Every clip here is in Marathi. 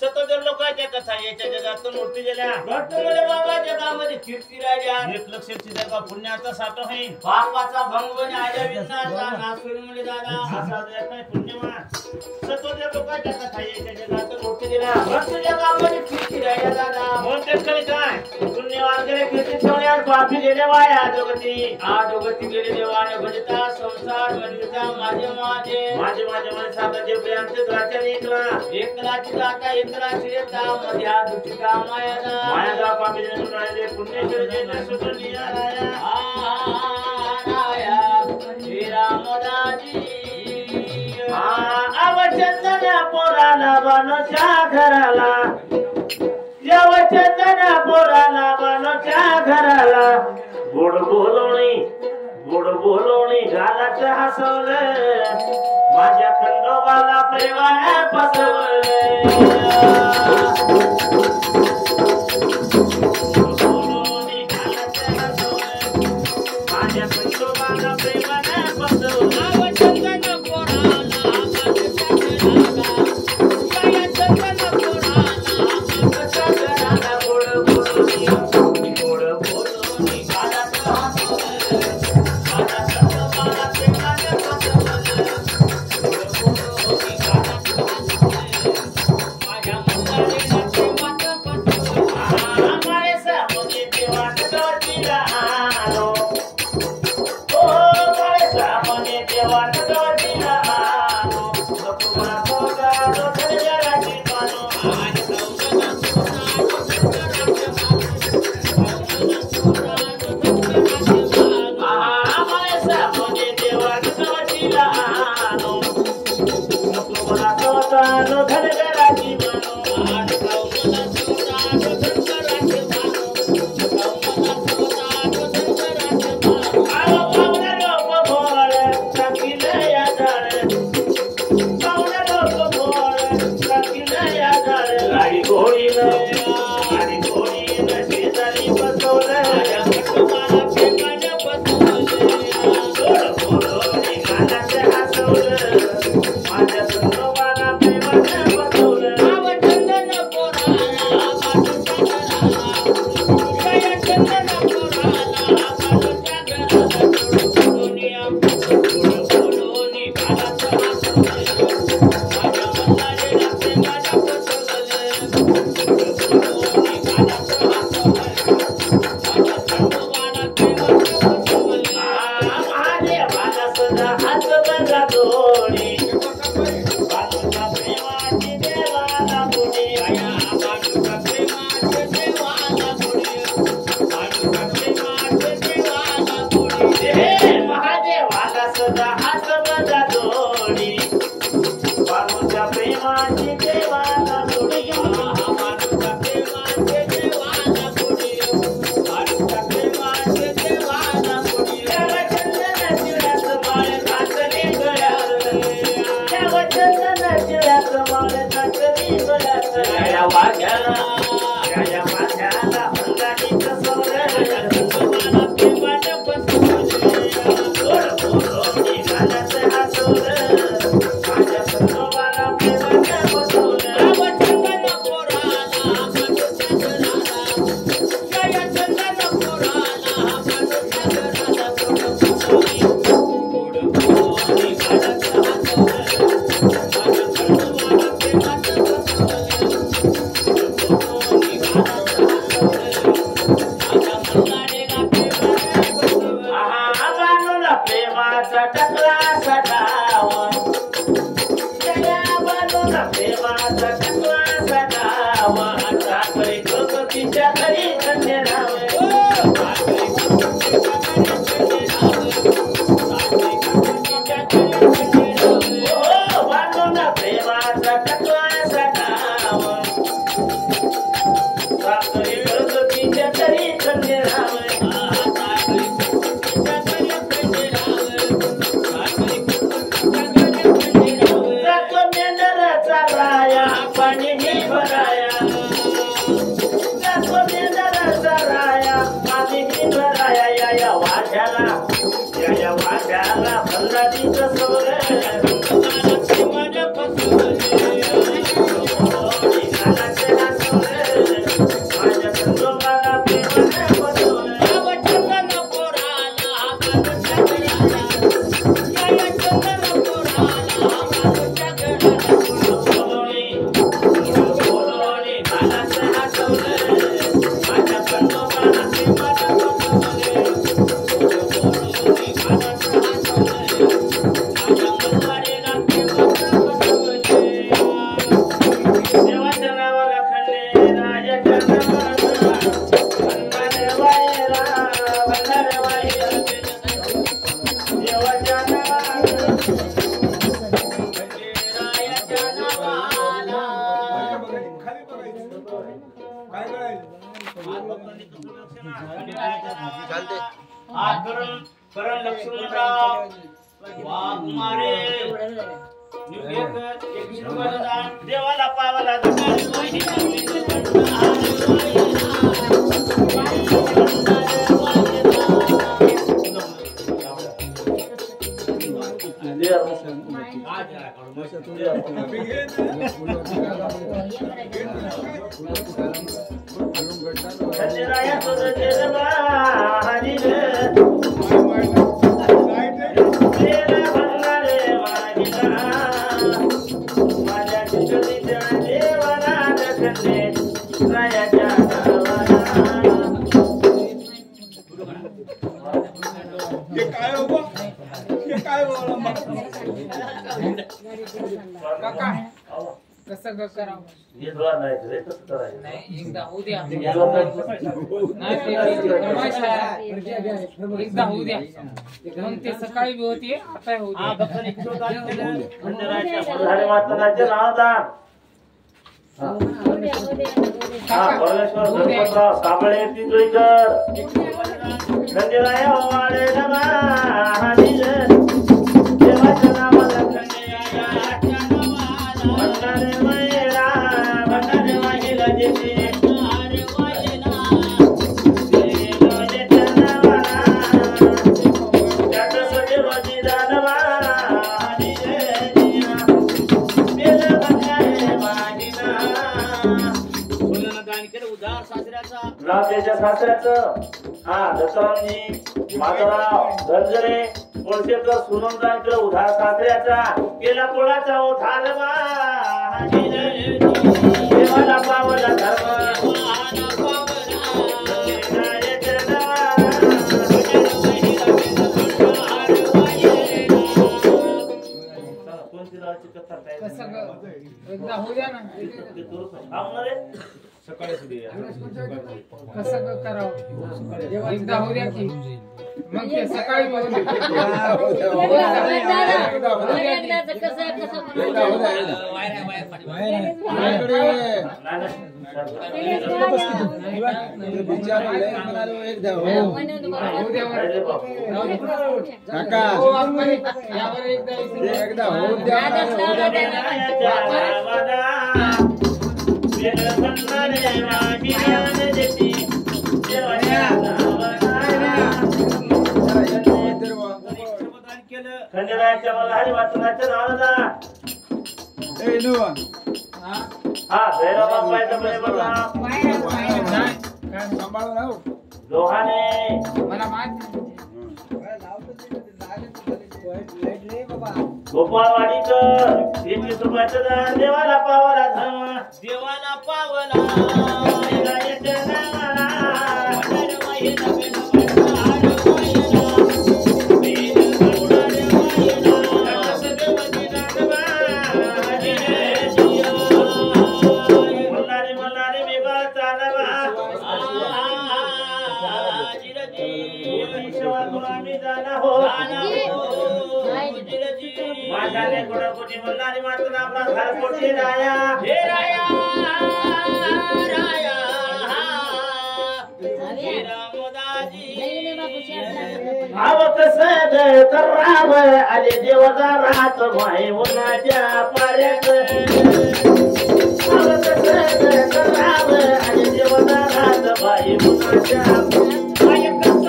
सतोदर लोकांच्या कथा याच्या जगातून मूर्ती गेल्या घटमुळे बाबा जगामध्ये कीर्ती राहिल्या एक लक्षाची जगा पुण्याचा साठा आहे पापाचा भंग आणि आजा विघ्नाचा नासुरमुळे दादा असा काय पुण्यवान सतोदर लोकांच्या कथा याच्या जगातून मूर्ती गेल्या भक्त जगामध्ये कीर्ती राहिल्या दादा म्हणते खरी काय पुण्यवान गेले कीर्ती ठेवण्यास पापी गेले वाया जगती जगती गेले देवाने भजता संसार बनविता माझे माझे साताचे प्रियांचे द्राच्या एकलाची दाता एकला शिरेता मध्या दुटिका मायादा पापी जन राहिले पुण्येश्वर जे नसुनिया राया श्री रामदाजी अवचंदना पोराला बनोच्या घराला यवचंदना पोराला बनोच्या घराला गोड बोलोणी गालाच हसवलं माझ्या खंडोबाला प्रेमाने फसवलं बोलोणी गालाच हसवलं माझ्या खंडोबाला प्रेमाने फसवलं चंदन पोराला माझ्या खरी खंडेराव वाढवला प्रेमाचा टकला सखाव साखरी गणपतीच्या खरी खंडेराव जातो मेंढराचा राया पाणी ही भराया जातो मेंढराचा राया पाणी ही भराया या वाघ्याला भल्लादीचं सोरे माझ्या संजोगाला प्रेमाने बसवलं करण लक्ष्मणराव वाघमारे देवाला पावाला कसं करावं एकदा होऊ द्या एकदा होऊ द्या मग ते सकाळी बी होती आता होऊ द्या कांबळे पिंजळीकर खंडेराया वाळे देवाच्या नावाला भंडारे मैरा भंडारे वाहिला देते त्याच्या सासऱ्याचं दत्तरामजी माधवराव गंजरे कोळशेकर सुनंदांकडे उधार सासऱ्याचा केला कोळाचा उधार देवाला पावला धर्म एकदा होऊ द्या ना कसं करावं एकदा होऊ द्या की मग ते सकाळी खंडेरायाच्या मल्हारी वाचनाच्या नावाला भैरवाबाईचा बरे बघा लोहाने मला माहित गोपाळवाडीकर 20 रुपयाचं दान देवाला पावला धर्म देवाला पावला जाना हो माझ्याने कोणाकोटी म्हणणारी मात्र आपला घरपोटी राया हे राया राया हे रामदाजी आव कसं कराव आले देवदा राहत माय उन्हाच्या पाऱ्यात आव कसं कराव आले देवदा राहत माय उन्हाच्या माय कसं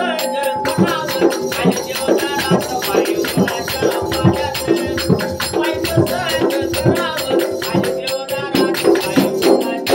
कराव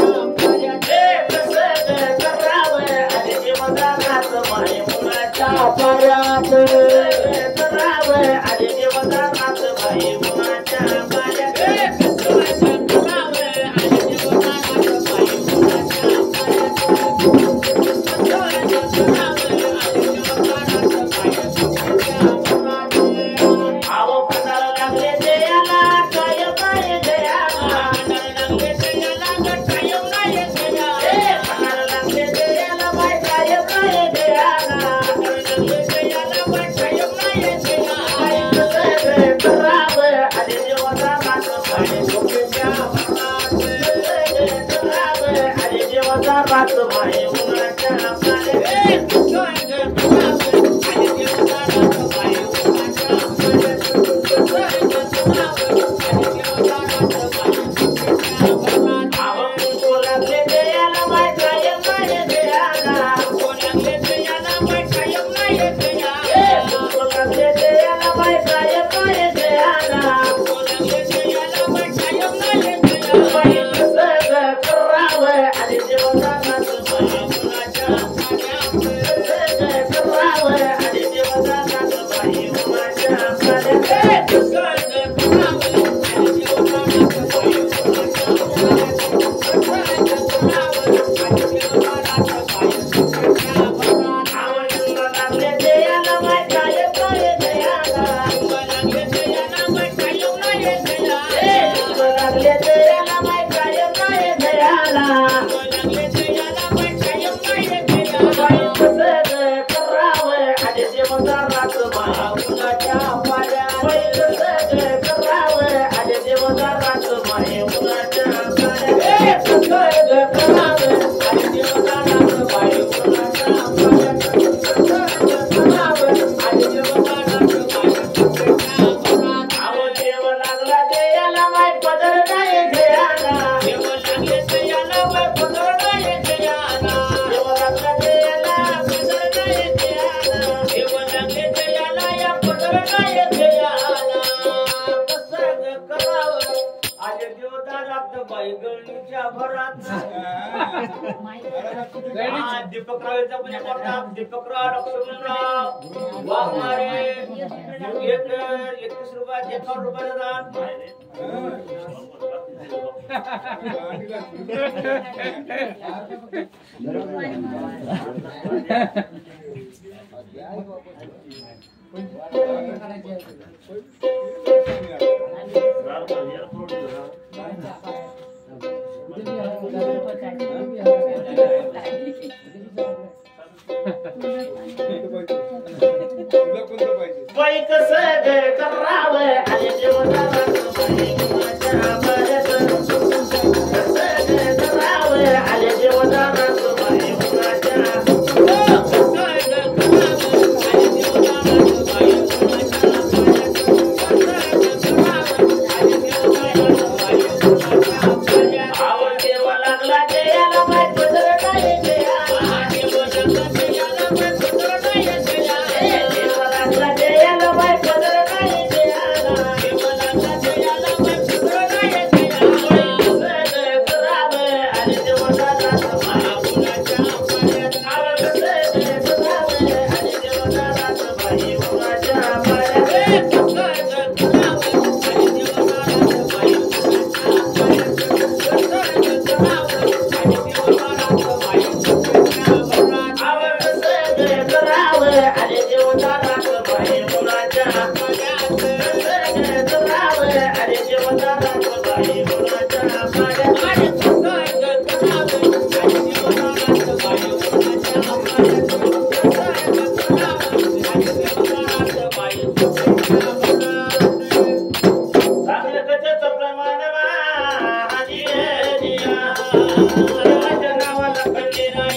आले देवदा राहत माय उन्हाच्या पाऱ्यात माय कसं कराव आले देवदा राहत माय उन्हाच्या पाऱ्यात हे कसं कराव आले देवदा राहत माय उन्हाच्या पाऱ्यात कराव आले देवदा राहत माय उन्हाच्या पाऱ्यात हे कसं कराव आले देवदा राहत माय उन्हाच्या रात माय उन्हाच्या पाऱ्यात दीपकरावचा पण दीपकराव डॉक्टर वाघमारे 31 रुपये 51 रुपयाचा बाई कसं करावं आणि देवता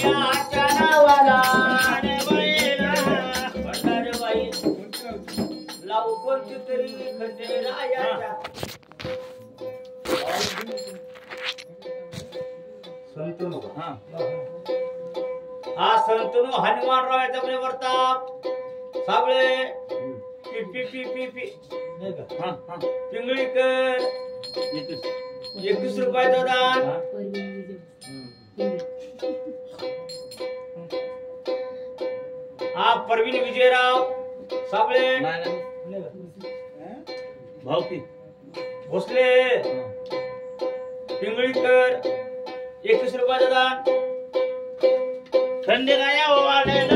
खंडेरायाच्या नावाला भंडारबाई लावू कोणती तरी खंडेरायाच्या संतनु हा संतनु हनुमानरावाचा प्रताप साबळे पी पी पी पी पी पिंगळीकर 21 रुपयाचं दान हा परवीन विजयराव साबळे भावकी भोसले पिंगळीकर 21 रुपयाचं दान खंडेराया वाढेल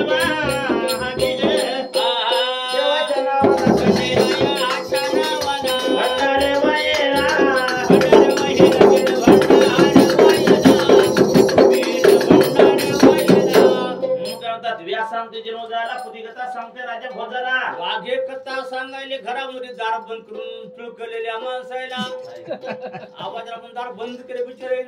देवाच्या नावाला खंडेरायाच्या नावाला भंडारबाईला व्यासांत जन्म झाला पुदिकथा सांगते राजा भोजाला वाघे कथा सांगायले घरामध्ये दार बंद करून पिळकलेल्या माणसाला आवाज आपण दार बंद केले बिचारे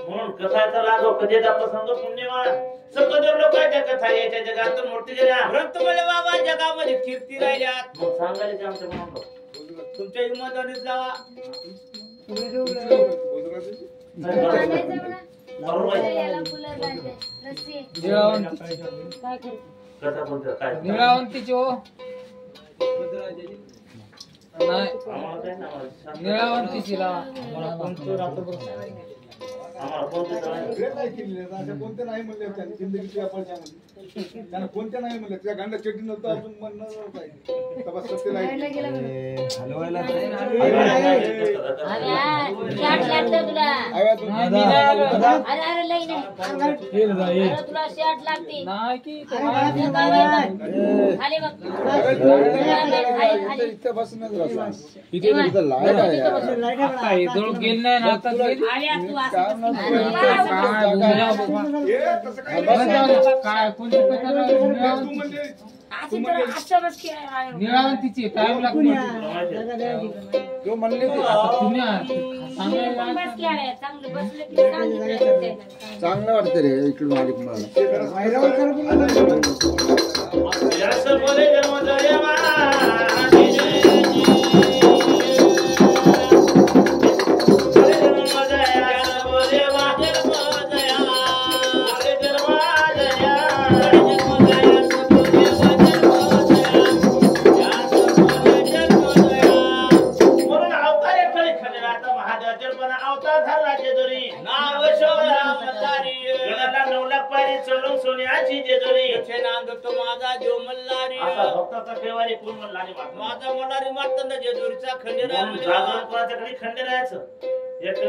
म्हणून कथाचा राग कधीचा प्रसंग पुण्यवान सत्वदेव लोकांच्या कथा याच्या जगातून मूर्ती गेल्या ग्रंथमुळे बाबा जगामध्ये कीर्ती राहिल्यात सांगायचे आमच्या म्हणून तुमच्या इमानदारीत लावा निळावंतीची हो निळावंतीची लावा कोणते नाही म्हणले जिंदगीच्या त्यांना कोणत्या नाही म्हणले त्या गांडा चेटी नव्हतं अजून म्हणणं निळावंतीची टाइम लागतो चांगलं वाटतं रे इकडून मालिक मला माझा मल्हारी मारताना जेजुरीचा खंडेरायाचं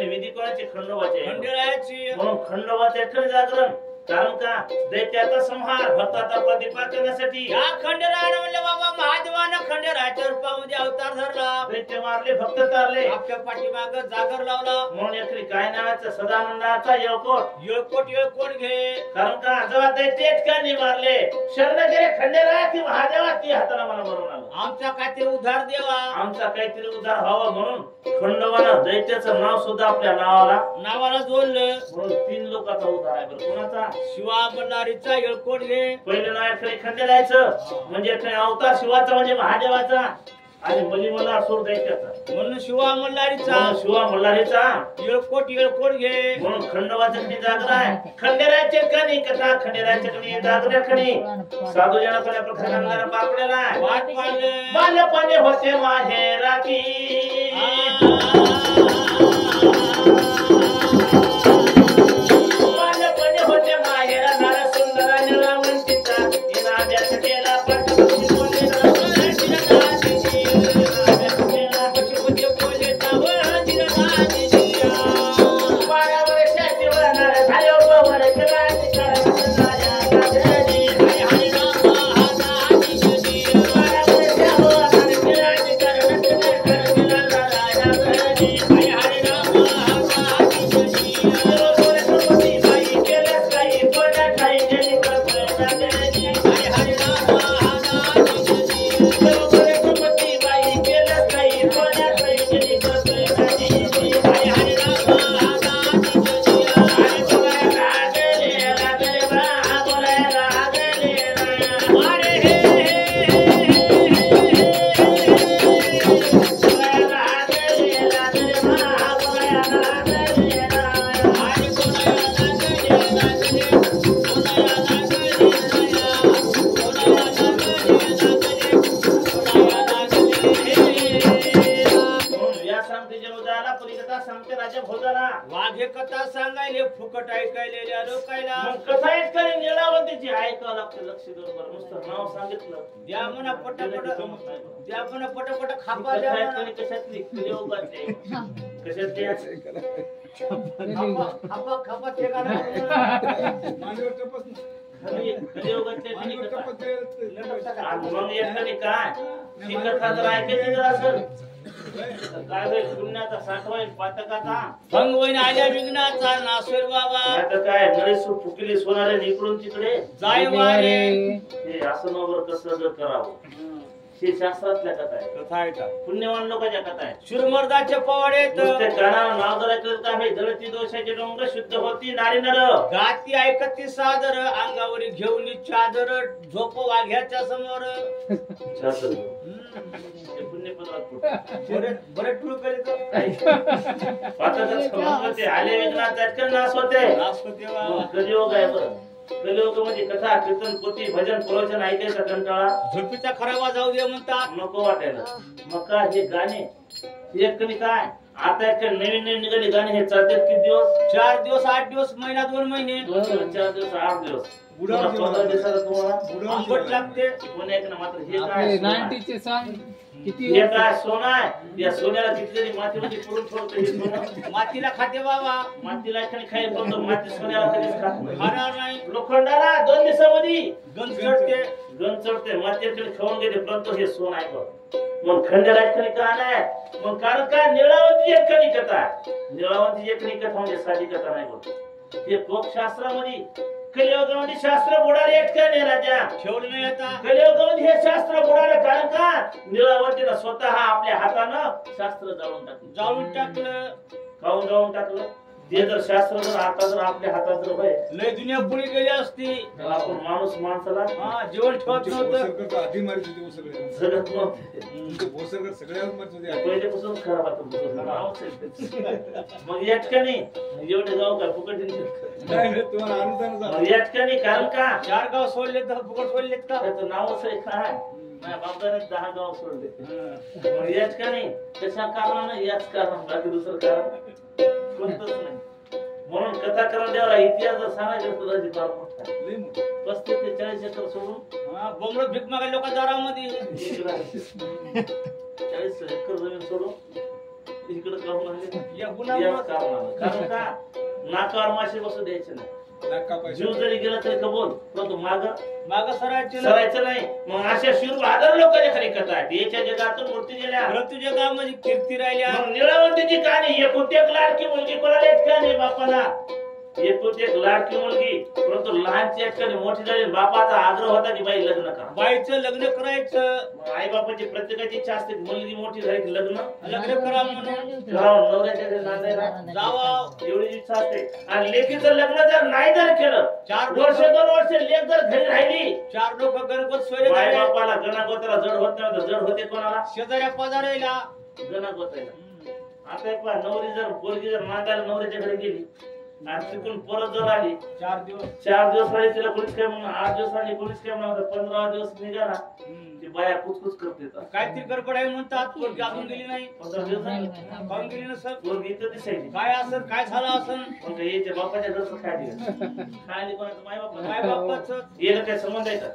विधी कोणाचे खंडोबाचे खंडेरायाची म्हणून खंडोबाचे जागरण कारण का दैत्याचा संहार भक्ताचा प्रतिपाद करण्यासाठी या खंडेरायाने म्हणले बाबा महादेवानं खंडेरायाच्या रूपामध्ये अवतार धरला दैत्य मारले भक्त तारले आपल्या पाठीमाग जागर लावला म्हणून एकरी काय नावाचं सदानंदाचा येळकोट घे कारण का जेव्हा दैत्य इतक्याने मारले शरण गेले खंडेराया की महादेवा ती हाताला मला मरून आलं आमचा काहीतरी उद्धार देवा आमचा काहीतरी उद्धार व्हावा म्हणून खंडोबानं दैत्याचं नाव सुद्धा आपल्या नावाला जोडलं म्हणून 3 लोकांचा उद्धार आहे बरं कोणाचा शिवा मल्हारीचा येळकोट घे पहिलं नाव खंडेरायाचं म्हणजे अवतार शिवाचा म्हणजे महादेवाचा आणि बली मल्हार सूर दैत्याचा म्हणून शिवा मल्हारीचा येळकोट घे म्हणून खंडोबाच्या ठिकाणी जागर आहे खंडेरायाच्या ठिकाणी कथा खंडेरायाच्या ठिकाणी जागऱ्या ठिकाणी साधू जनाकडे प्रधान बापलेला आहे बालपणे होते माहेरा की सांगते राजा भोजाला वाघे कथा सांगायले फुकट ऐकायलेल्या लोकायला मग कथा ऐकायला निळावंतीची ऐकावं लागतं लक्ष देऊन बरं नुसतं नाव सांगितलं द्या म्हणा पटापट द्या म्हणा पटापट खापा द्या कथा म्हणा. ऐकली कशातली कलियुगातली कशातली खापा खापा ते गाणं. मांडीवर टपच ना. कलियुगातली मांडीवर कथा. टपच ते- आणि मग येताना काय ही कथा जर ऐकायची जर असेल तर काय होईल पुण्याचा साठवा होईल पातकाचा भंगवैन आल्या विघ्नाचा नासवेर बाबा आता काय नळेसूर फुकली सोनारे इकडून तिकडे जाय वारे. हे असं नवर कसं जर करावं हे शास्त्रातल्या कथा आहे कथा आहे का पुण्यवान लोकांच्या कथा आहे शिरमर्दाचे पवाडेत नुसते कानावर नाव जर ऐकलं काय होईल जळती दोषाचे डोंगर शुद्ध होती नारी नर गाती ऐकती सादर अंगावर घेऊन चादर झोप वाघ्याच्या समोर. बरे बरे टूळ करीत ते आले विघ्नात चटकन नाश होते नासपती बाबा. मग कलियुग आहे बरं कलियुग मध्ये कथा कीर्तन पोथी भजन प्रवचन ऐकायचा कंटाळा झोपीचा खराबा जाऊ दे म्हणतात. नको वाटायला मग का हे गाणे हे कधी काय आता एक नवीन नवीन निघाले गाणे हे चालतात किती दिवस 4 दिवस 8 दिवस महिना 2 महिने 4 दिवस 8 दिवस बुडावर पुन्हा 15 दिवसाला तुम्हाला आंबट लागते. कोणी ऐकणं मात्र हे आपले काय सोनं आहे? 90चे सॉन्ग किती हे काय सोनं आहे या सोन्याला कितीतरी मातीमध्ये पुरून ठेवतं हे सोनं मातीला खाते बाबा मातीला एखादी खाईल पण तो माती सोन्याला कधीच खात नाही. खाणार नाही. लोखंडाला 2 दिवसामध्ये गंज चढते. गण चढते मातीकडे खाऊन गेले परंतु हे सोन आहे बघ मग खंडाला एखादी का नाही मग कारण काय निळावंती एखादी कथा निळावंती एखादी कथा म्हणजे साधी कथा नाही बघ हे कोक शास्त्रामध्ये कलियुगामध्ये शास्त्र बुडाले आहेत का नाही राजा ठेवलं नाही आता. कलियुगामध्ये हे शास्त्र बुडाले कारण का निळावंतीला स्वतः आपल्या हातानं शास्त्र जाळून टाकलं जाळून टाकलं. काऊन जाळून टाकलं ते जर शास्त्र जर आता जर आपल्या हातात जर होय लय दुनिया पुढे गेली असती. तर आपण माणूस माणसाला हा जेवण ठेवत नव्हतं. भोसरकर तर आधी मारित होते हो सगळे. जगत नव्हते तुमचे भोसरकर सगळ्यावर मारित होते. पहिल्यापासून खराब आता नावच आहे. मग या ठिकाणी एवढे जाऊ का फुकट नाही, नाही, तुम्हाला अनुदान झालं. मग या ठिकाणी कारण का 4 गाव सोडले तर फुकट सोडलेत का. त्याचं नावच आहे काय माझ्या बापाने 10 गाव सोडले मग या ठिकाणी कशा कारणानं याच कारण बाकी दुसरं कारण कोणतंच नाही म्हणून कथा करा द्यावा इतिहास जर सांगायचा तर राजी फार मोठा आहे. लय मोठं. 35 ते 40 एकर सोडून हा बोंबलत भीक मागायला लोक दारामध्ये. 40 एकर जमीन सोडून इकडे काढून आले या याच गुन्हा कारणानं कारण का नाकावर मासे बसू द्यायचे नाही नाक कापायचं. जीव जरी गेला तरी कबूल परंतु माग सरायचे सरायचं नाही मग अशा शिरू आदर लोकांच्या खरी कथा आहे याच्या जगातून मूर्ती गेल्या तुझ्या गावामध्ये कीर्ती राहिल्या. मग निळावंतीची कहाणी एकुलती लाडकी मुलगी कोणाला येत का नाही बापाला एकुलती लाडकी मुलगी परंतु लहानची ठिकाणी मोठी झाली बापाचा आग्रह होता की बाई लग्न करा बाईचं लग्न करायचं. आई बापाची प्रत्येकाची इच्छा असते मुलगी मोठी झाली की लग्न करा म्हणून करावं नवऱ्याच्या घरी नांदायला जावं. एवढी इच्छा असते आणि लेकीचं लग्न जर नाही जर केलं 4 वर्ष 2 वर्ष लेक जर घरी राहिली 4 लोक गणपत सोयरे माय झाले. बापाला गणागोताला जड होत नाही तर जड होते कोणाला शेजाऱ्या पाजारायला. गणागोतायला आता एक पहा नवरी जर पोरगी जर नांदायला नवऱ्याच्या घरी गेली आणि तिकडून परत जर आली 4 दिवस 4 दिवस राहिली तिला कोणीच काय म्हणून 8 दिवस राहिली कोणीच काय म्हणून 15 दिवस निघाला ती बाया कुचकुच करते काहीतरी गडबड आहे म्हणतात. पोरगी अजून गेली नाही. 15 दिवस झाले. काहून गेली नसल. पोरगी इथं दिसायची काय असेल काय झालं असेल. मग याच्या बापाच्या घरचं खायली खायली कोणाचं माय बापा काय बापाच याला काय संबंध आहे का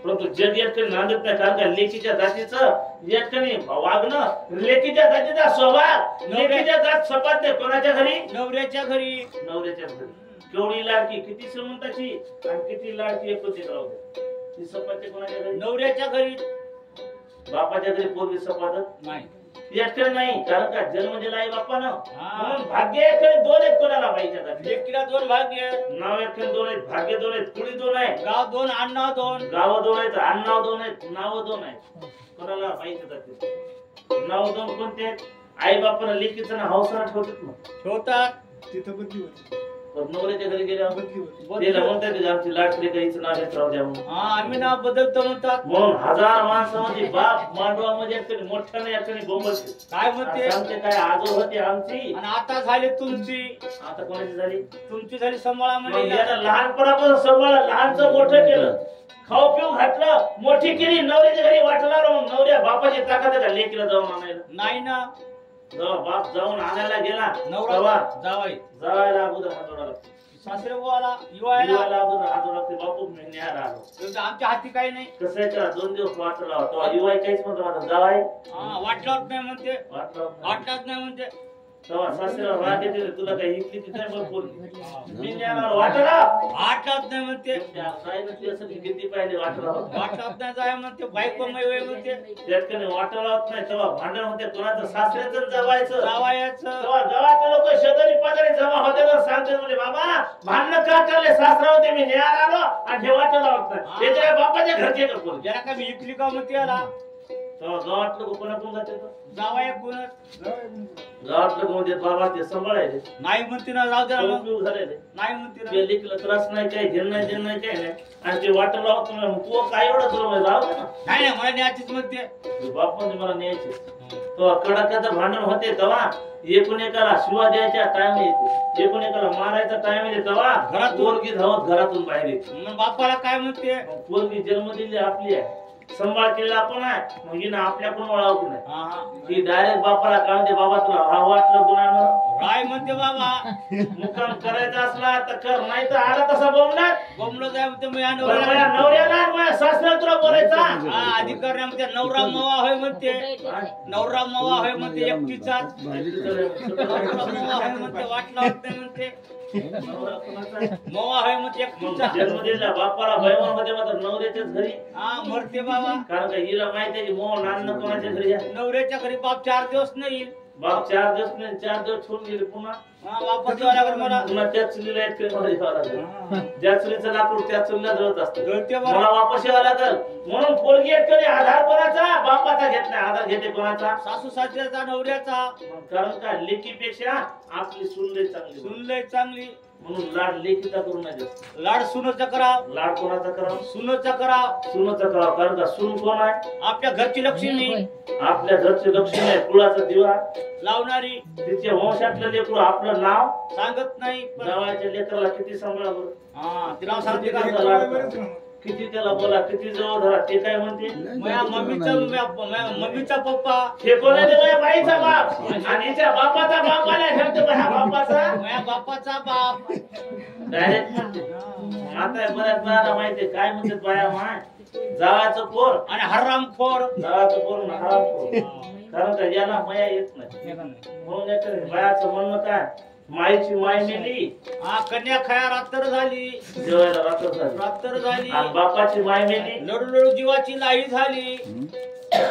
परंतु जग याकडे नांदत नाही कारण का लेकीच्या जातीचं याकडे वागणं लेकीच्या जातीचा स्वभाव लेकीच्या जात सपात नाही कोणाच्या घरी नवऱ्याच्या घरी. नवऱ्याच्या घरी केवढी लाडकी किती श्रीमंताची आणि किती लाडकी एकुलती राहू दे ती सपाते कोणाच्या घरी नवऱ्याच्या घरी बापाच्या घरी पोरगी सपात नाही. एकटे नाही कारण का जन्म दिला आई बापानं हा. म्हणून भाग्य एकटे 2 आहेत कोणाला बाईच्या घरी लेकीला 2 भाग्य. नाव एकटे 2 आहेत भाग्य 2 आहेत कुळी 2 आहेत गाव 2 अण्णा 2. गाव 2 आहेत आडनाव 2 आहेत नाव 2 आहेत कोणाला बाईच्या जाती नाव 2 कोणते आहेत आई बापानं लेकीचं नाव हौसानं ठेवतात ना ठेवतात. तिथं बदली होती. पण नवऱ्याच्या घरी गेल्यावर बदली होती. तिला म्हणतात की आमची लाटली काहीच नाव घेत राहू द्या म्हणून हा आम्ही नाव बदलतो म्हणतात. म्हणून 1000 माणसामध्ये बाप मांडवामध्ये एकतरी मोठ्याने एकतरी बोंबलते काय म्हणते. आमचे काय आजोळ होते आमची आणि आता झाली तुमची. आता कोणाची झाली तुमची झाली सांभाळा मग म्हणजे. याला लहानपणापासून सांभाळलं लहानचं मोठं केलं खाऊ पिऊ घातलं मोठी केली नवऱ्याच्या घरी वाटला मग नवऱ्या बापाची ताकद आहे का लेकीला जाऊन आणायला नाही ना. जेव्हा बाप जाऊन आणायला गेला नवरा तेव्हा जावाई जावायला अगोदर हात जोडायला लागतो. सासरे बुवाला युवायला जीवाला अगोदर हात जोडायला लागते. बापू मी न्यायला आलो. आमच्या हाती काही नाही. कसं आहे त्याला 2 दिवस वाट लावा तेव्हा युवाई काहीच म्हणतो माझा जावाय वाटलाच नाही म्हणते. वाट लावत नाही. वाटलाच नाही म्हणते. तेव्हा सासऱ्याला राग येते तुला काही इकली तिथे मग बोल मी न्यायला वाटला वाटलाच नाही म्हणते. किती पाहिले वाटला वाटलाच नाही जाय म्हणते. बायको मै वय म्हणते. त्यात वाटला होत नाही तेव्हा भांडण होते कोणाचं सासऱ्याचं जवायचं जावायचं तेव्हा गावातले लोक शेजारी पाजारी जमा होते तर सांगते म्हणजे बाबा भांडण का करले सासरा होते मी न्यायला आलो आणि हे वाटला होत नाही त्याच्या बापाच्या घरचे का कोण जरा का मी इकली का म्हणते याला. तेव्हा गावात लोक कोणाकडून जाते जावाय कोण गावात लोक म्हणते बाबा ते सांभाळायचे नाही म्हणते ना. जाऊ दे ना मग. उपयोग झालेले नाही म्हणते ना. ते लेकीला त्रास नाही काही घेणं नाही देणं नाही काही नाही आणि ते वाटलं लावत तू काय एवढं तुला राहू दे ना नाही नाही मला न्यायचीच म्हणते. बाप म्हणजे मला न्यायचे तेव्हा कडाक्याचं भांडण होते तेव्हा एकूण एकाला शिवा द्यायच्या टाइम येते एकूण एकाला मारायचा टाइम येते तेव्हा घरात पोरगी धावत घरातून बाहेर येते. मग बापाला काय म्हणते. पोरगी जन्म दिली आपली आहे सांभाळ केलेला आपण आहे मग हिनं आपल्याकडून ओळखू नाही हा हा ती डायरेक्ट बापाला काय म्हणते बाबा तुला राव वाटलं गुन्हा राय म्हणते बाबा. मुक्काम करायचा असला तर कर नाही तर आला तसा बोलणार बोंबलो जाय म्हणते. मी या माझ्या नवऱ्याला नवऱ्याला आणि माझ्या सासऱ्याला तुला बोलायचा अधिकार नाही म्हणते. नवरा मवा होय म्हणते. नवरा मवा होय म्हणते. एकटीचाच नवरा मवा होय म्हणते. वाटला होत नाही म्हणते. मवा होय म्हणते एकटीचा. जन्म दिला बापाला भयमान होते मात्र नवऱ्याच्याच घरी हा मरते बाबा. कारण का हिला माहिती आहे की मोह नान्न कोणाच्या घरी आहे. नवऱ्याच्या घरी बाप 4 दिवस नाही येईल. बाप 4 दिवस नाही 4 दिवस ठेवून गेले पुन्हा वापस यावं लागेल मला. पुन्हा त्या चुलीला एक मला यावं लागेल ज्या चुलीचं लाकूड त्या चुलीला जळत असतं जळते मला बरं. वापस यावं लागेल म्हणून पोरगी एक कधी आधार कोणाचा बापाचा घेत नाही आधार घेते कोणाचा सासू सासऱ्याचा नवऱ्याचा. कारण का लेकीपेक्षा आपली सून लई चांगली सुनलय चांगली म्हणून लाड लेकीचा करू नये लाड सुनचा कराव. लाड कोणाचा करावा सुनचा कराव. सुनचा करावा कारण का सून कोण आहे आपल्या घरची लक्ष्मी आपल्या घरचे लक्ष्मी आहे कुळाचा दिवा लावणारी. तिच्या वंशातलं लेकरू आपलं नाव सांगत नाही पण गावाच्या लेकराला किती सांभाळा बरं हा तिला सांगते का. किती त्याला बोला किती जवळ धरा ते काय म्हणते माझ्या मम्मीचा पप्पा. हे कोणाचे माझ्या बाईचा बाप आणि हिच्या बापाचा बाप आला शब्द माझ्या बापाचा माझ्या बापाचा बाप. डायरेक्ट म्हणते आता बऱ्याच बायाला माहितीये काय म्हणतात बाया माय जावाचं पोर आणि हराम खोर. जावाचं पोर आणि हराम पोर कारण का याला माया येत नाही म्हणून एक बायाचं म्हणणं काय माईची माय मेली हा कन्या खाया रात्र झाली. जेवायला रात्र झाली रात्र झाली. आणि बापाची माय मेली लडू लडू जीवाची लाई झाली.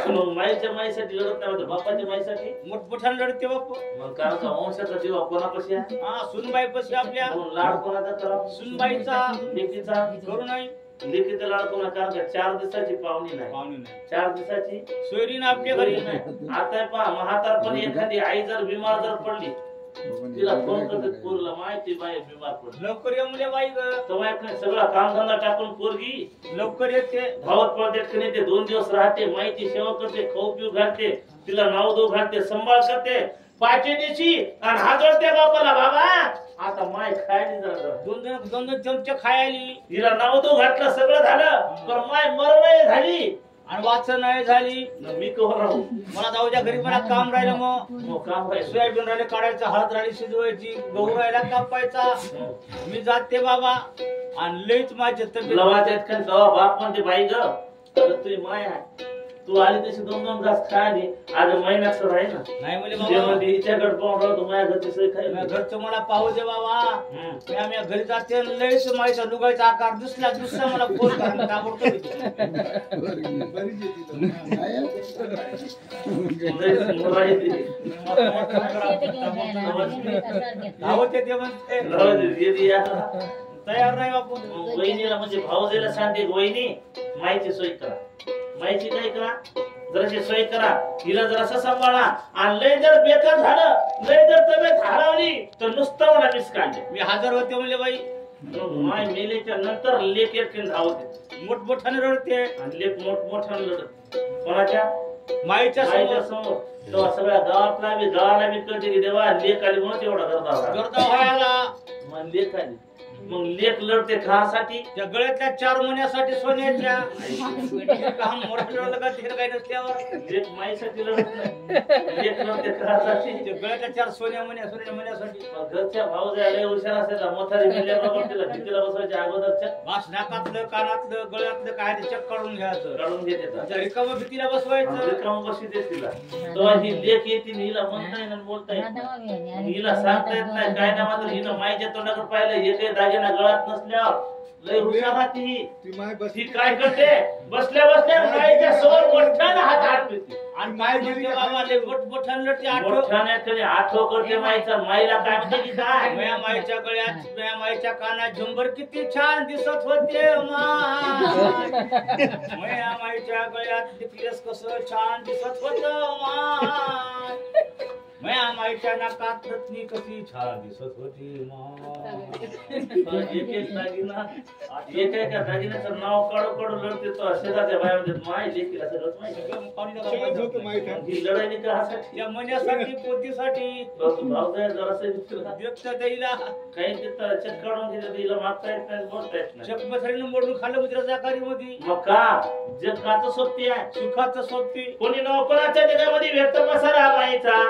मग माईच्या माईसाठी लढत नाही म्हणते बापाच्या माईसाठी मोठमोठ्यानं लढते बाप. मग कारण का वंशाचा दिवा कोणापाशी आहे हा सुनबाई पशी आपल्या. म्हणून लाड कोणाचा करावा सुनबाईचा लेकीचा करू नाही. लेकीचा लाड कोणा कारण का 4 दिवसाची पाहुणी नाही पाहुणे नाही. 4 दिवसाची सोयरीन आपल्या घरी. आता पहा म्हातारपणी एखादी आई जर बिमार जर पडली तिला फोन करते पोरला माहिती बाई बिमार पडली लवकर ये मुले बाई ग. तेव्हा एक सगळा कामधंदा टाकून पोरगी लवकर येते. भावत पडते की नाही ते 2 दिवस राहते माहिती सेवा करते खाऊ पिऊ घालते तिला नाव दो घालते सांभाळ करते 5 दिवशी आणि हाजरते बापाला बाबा आता माय खायली जरा दोन चमचे खायली. तिला नाव दो घातलं सगळं झालं पण माय मरण झाली आणि वाचन नाही झाली. मी कवर राहू मला जाऊच्या घरी मला काम राहिलं. मग काम राहील सोयाबीन राहिले काढायचं. हळद राहिली शिजवायची. गहू राहिला कापायचा. मी जाते बाबा आणि लईच माझे तब्येत. लवाच्या इतकं तेव्हा बाप म्हणते बाई ग अगं तुझी माय आहे तू आली तशी 2-2 घास खायली आज महिन्याच राहील ना नाही म्हणले ते बाबा म्हणते हिच्याकडे पाहून राहतो माझ्या घरची सोय खाईल घरचं मला पाहू दे बाबा. मी आम्ही घरी जाते लईच माझ्या लुगायचा आकार दुसरा मला फोन करा ताबडतोब. धावत येते म्हणते तयार नाही बापू. वहिनीला म्हणजे भाऊजीला सांगते वहिनी माईची सोय करा माईची काय करा जराशी सोय करा हिला जरासं सांभाळा आणि लय जर बेकार झालं लय जर तब्येत हरवली तर नुसतं मला मिस काढले. मी हजर होते म्हणले बाई. माय मेलेच्या नंतर लेख एकटीने धावते मोठमोठ्याने रडते आणि लेख मोठमोठ्याने लढत कोणाच्या माईच्या समोर तेव्हा सगळ्या गावाला बी कळते की देवा लेख आली म्हणून एवढा गर्दा गर्दा व्हायला. मग लेख आली मग लेख लढते खासाठी त्या गळ्यातल्या 4 महिन्यासाठी सोन्याच्या काम मोठं का ते काही नसल्यावर लेख माईसाठी लढत नाही, लेख लढते खासाठी. त्या गळ्यातल्या 4 सोन्याच्या महिन्यासाठी घरच्या भाऊ जायला हुशार असेल मोठारी मिळाल्याबरोबर तिला भीतीला बसवायच्या अगोदरच्या वास नाकातलं कानातलं गळ्यातलं काय ते चेक काढून घ्यायचं, काढून घेते. त्या रिकाम्या भीतीला बसवायचं. रिकामं बशी देत तिला. तेव्हा ही लेख येते हिला म्हणता येईल आणि बोलता येत नाही, हिला सांगता येत नाही काय ना. मात्र हिनं माईच्या तोंडाकडे पाहिलं हे काही दागिना गळात नसल्यावर लय हुशार राहते ही. ती माय बस ही काय करते बसल्या बसल्या माईच्या समोर मोठ्यानं हात आठवते आणि काय म्हणते बाबा लय बोटानं लढते आठव. मोठ्याने आठव करते माईचा. माईला काय म्हणते की काय मया माईच्या गळ्यात मया माईच्या कानात झुंबर किती छान दिसत होते माय. मया माईच्या गळ्यात नेकलेस कसं छान दिसत होत माय. मया माईच्या नाकात रत्नी कशी छान दिसत होती माय. एक एक दागिना एक एका दागिन्याचं नाव काढू काढू लढते तो शेजारच्या बायामध्ये माय लेकीला सगळंच माहिती. सगळंच होतं माहित आहे. ही लढाई का ह्यासाठी या मण्यासाठी पोतीसाठी भाऊ जाय जरासं व्यक्त द्यायला काही तिथं चेक काढून घेते हिला मागता येत नाही बोलता येत नाही. चक पसरीनं मोडून खाल्लं मुद्राच्या आकारीमध्ये. मग का जग काचं सोबती आहे सुखाचं सोबती कोणी नोकराच्या जगामध्ये व्यक्त पसारा माईचा.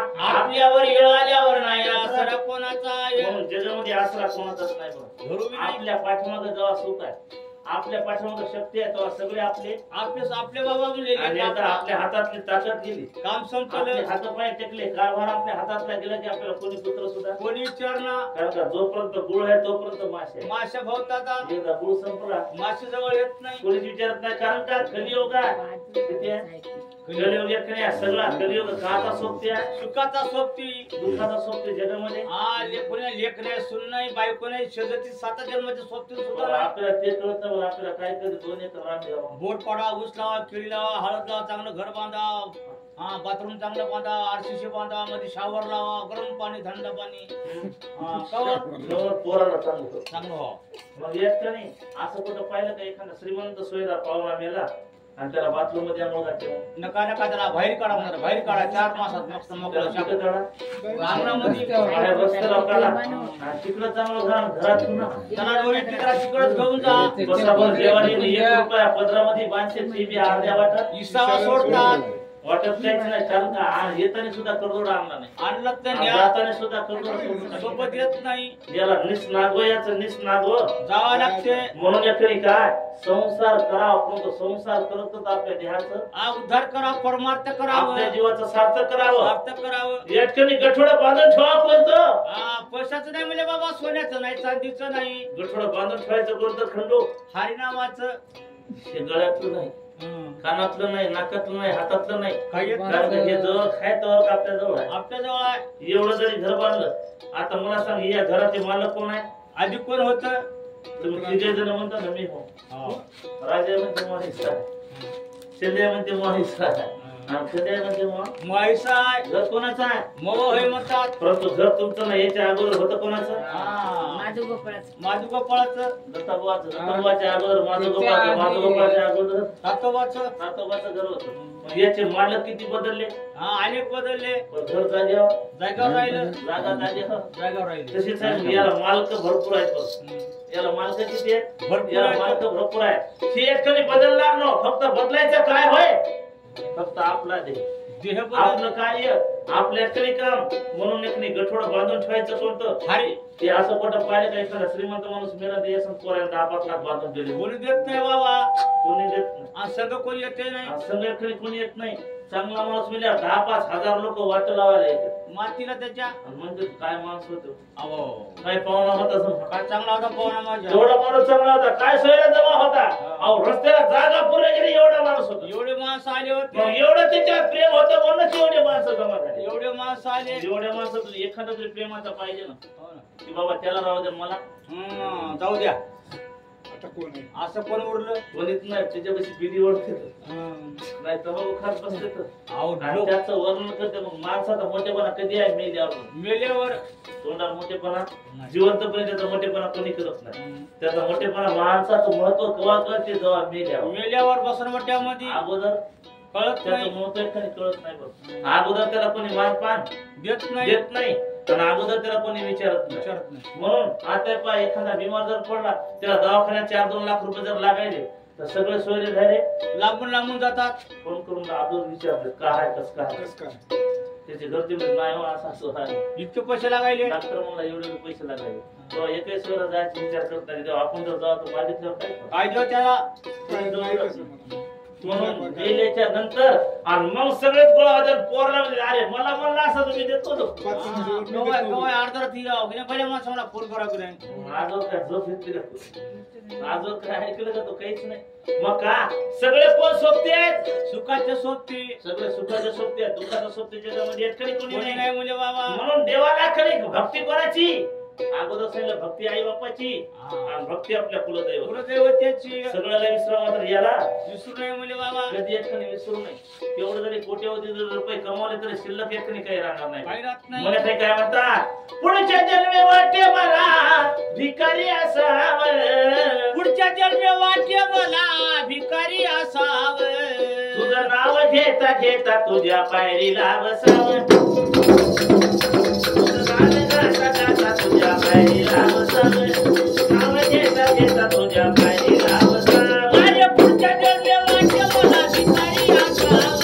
आपल्यावर येळ आल्यावर नाही आसरा कोणाचा म्हणून जगामध्ये आसरा कोणाचाच नाही बघ. घरोबी नाही. आपल्या पाठीमागे जेव्हा सुख आहे आपल्या पाठीमागे शक्ती आहे तेव्हा सगळे आपले आपले बाबा म्हणले आणि आता आपल्या हातातली ताकद गेली काम आपले संपलं. हातपाय टेकले कारभार आपल्या हातातला गेला की आपल्याला कोणी पुत्र सुद्धा कोणी विचारणार कारण का जोपर्यंत गुळ आहे तोपर्यंत मासे आहे. माशा भवतात एकदा गुळ संपला माशी जवळ येत नाही. कोणीच विचारत नाही कारण का कलियुग आहे. किती आहे कलियुग एक नाही सगळा कलियुग काचा सोबती आहे सुखाचा सोबती दुःखाचा सोबती जगामध्ये. हा कोणी लेख नाही सुन नाही बायको नाही शेजारची 7 जन्माच्या सोबती सुद्धा नाही. आपल्याला ते कळत नाही बरं, आपल्याला काय कधी 2 एकर रान द्यावं. बोट पाडा ऊस लावा केळी लावा हळद लावा चांगलं घर बांधा. हा बाथरूम चांगलं बांधा आरसीसी बांधा मध्ये शावर लावा गरम पाणी थंड पाणी. हा कवर जवळ पोराला चांगलं चांगलं व्हावं. मग येत का नाही असं कुठं पाहिलं का एखादा श्रीमंत सोयीदार पाहुणा मेला आणि त्याला बाथरूम मध्ये आंघोळ घातली नका नका त्याला बाहेर काढा म्हणा बाहेर काढा 4 मासात मस्त मोकळं तिकडे काढा अंगणामध्ये बाहेर रस्त्याला काढा आणि तिकडं चांगलं घरात पुन्हा त्याला दोरी तिकडे तिकडच घेऊन जा. बसावर देवाने 1 रुपया पदरामध्ये 500 ची अर्ध्या वाटत इसावा सोडतात वाटत काहीच नाही कारण का येताना सुद्धा करदोडा आणला नाही आणलं तर जाताना सुद्धा करदोडा सोबत येत नाही. याला निस नागव याचं निस नागव जावं लागते. म्हणून याकडे काय संसार करावा पण संसार करतच आपल्या देहाचं हा उद्धार करा परमार्थ करावं आपल्या जीवाचं सार्थक करावं. सार्थ करावं. याठिकाणी गठोडं बांधून ठेवा कोणतं हा पैशाचं नाही म्हणजे बाबा सोन्याचं नाही चांदीचं नाही गठोडं बांधून ठेवायचं कोणतं खंडू हरिनामाचं हे गळ्यातलं नाही कानातलं नाही नाकातलं नाही हातातलं नाही काही येत कारण का हे जवळ खाय तर आपल्या जवळ आहे. आपल्या जवळ आहे. एवढं जरी घर बांधलं आता मला सांग या घराचे मालक कोण आहे आधी कोण होत तुम्ही 3 जण म्हणता ना मी हो राजा म्हणते महिषा शिंदे म्हणते महिषा आणि शिंदे म्हणते म्हैसा आहे. घर कोणाचं आहे मव हे म्हणतात. परंतु घर तुमचं नाही याच्या अगोदर होतं कोणाचं माझू गोपाळाचं दत्ताबुवाच्या अगोदर माझोगोपाळाच्या अगोदर तातोबाचं तातोबाचं घर होतं. मग याचे मालक किती बदलले हा अनेक बदलले. पण घर जागेवर जागेवर राहिलं जागा जागेवर जागेवर राहिले. तशीच आहे. मग याला मालक भरपूर आहेत याला मालक किती आहेत भरपूर याला आहेत. मालक भरपूर आहे. ही एक कधी बदलणार न फक्त बदलायचं काय होय फक्त आपला देह आपलं कार्य आपल्याकडे काम म्हणून एक गठोडं बांधून ठेवायचं कोणतं हरी ते असं कुठं पाहिलं का एखादा श्रीमंत माणूस मेला ते असं पोराला 10-5 लाख बांधून दिले कोणी देत नाही बाबा. कोणी देत नाही आज सगळं कोणी येते नाही. संघाकडे कोणी येत नाही. चांगला माणूस मेल्या 10-5 हजार लोक वाट लावायला येतात मातीला त्याच्या आणि म्हणते काय माणूस होतो अहो काय पाहुणा होता काय चांगला होता पवना माझ्या. एवढा माणूस चांगला होता काय सोयरा जमा होता अहो रस्त्याला जागा पुरे गेली एवढा माणूस होता. एवढे माणसं आले मग होते. एवढं त्याच्यावर प्रेम होतं म्हणूनच एवढे माणसं जमा झाले. एवढे माणसं आले. एवढ्या माणसातून एखादा तरी प्रेमाचा पाहिजे ना हो ना. की बाबा त्याला राहू दे मला जाऊ द्या आता कोण आहे असं कोण उरलं. कोणीच नाही त्याच्यापाशी पिढी ओळखते नाही तबाखू खात बसते अहो, आणि त्याचं वर्णन करते. मग माणसाचा मोठेपणा कधी आहे मेल्यावर मेल्यावर तोंडावर मोठेपणा जिवंतपणे त्याचा मोठेपणा कोणी करत नाही. त्याचा मोठेपणा माणसाचं महत्व केव्हा कळते जेव्हा मेल्यावर. मेल्यावर बसरवट्यामध्ये अगोदर कळत त्याचं नाही महत्व एखादी कळत नाही बघ. अगोदर त्याला कोणी मानपान देत नाही. देत नाही आणि अगोदर त्याला कोणी विचारत नाही. म्हणून आता पहा एखादा बिमार जर पडला त्याला दवाखान्यात 4-2 लाख रुपये जर लागायले तर सगळे सोयरे झाले लांबून जातात. फोन करून अगोदर विचारले काय कस काय त्याची गर्दी नाही हो असं आहे. इतके पैसे लागायले. डॉक्टर म्हणला एवढे पैसे लागायले. तेव्हा एकही सोयरा जायचा विचार करता तेव्हा आपण जर जातो मागितल्यावर काय देऊ त्याला. म्हणून गेल्याच्या नंतर आणि मग सगळेच गोळा होतात पोरला म्हणजे अरे मला म्हणलं असं तुम्ही देतो अर्धा ती पहिले मला समजा फोन करा की नाही. आजवर काय झोप घेतली का आजवर काय ऐकलं का तो काहीच नाही. मग का सगळे कोण सोबते आहेत सुखाचे सोबते. सगळे सुखाचे सोबते आहेत दुःखाचे सोबते जगामध्ये एकही कोणी नाही मुले बाबा. म्हणून देवाला खरी भक्ती कोणाची अगोदर सांगितलं भक्ती आई बापाची आणि भक्ती आपल्या कुलदैवत्याची. सगळ्याला विसरा मात्र याला विसरू नये मुले बाबा. कधी एकट्याने विसरू नये. तेवढं जरी कोट्यावधी जर रुपये कमावले तरी शिल्लक एकट्याने काही राहणार नाही. मला काही काय म्हणतात पुढच्या जन्मे वाटे मला भिकारी असावं. पुढच्या जन्मे वाटे मला भिकारी असावं. तुझं नाव घेता घेता तुझ्या पायरीला बसावं. तुझ्या पायरीला बसावं. नाव घेता घेता तुझ्या पायरीला बसावं. माझ्या पुढच्या जन्मे वाटे मला भिकारी असावं.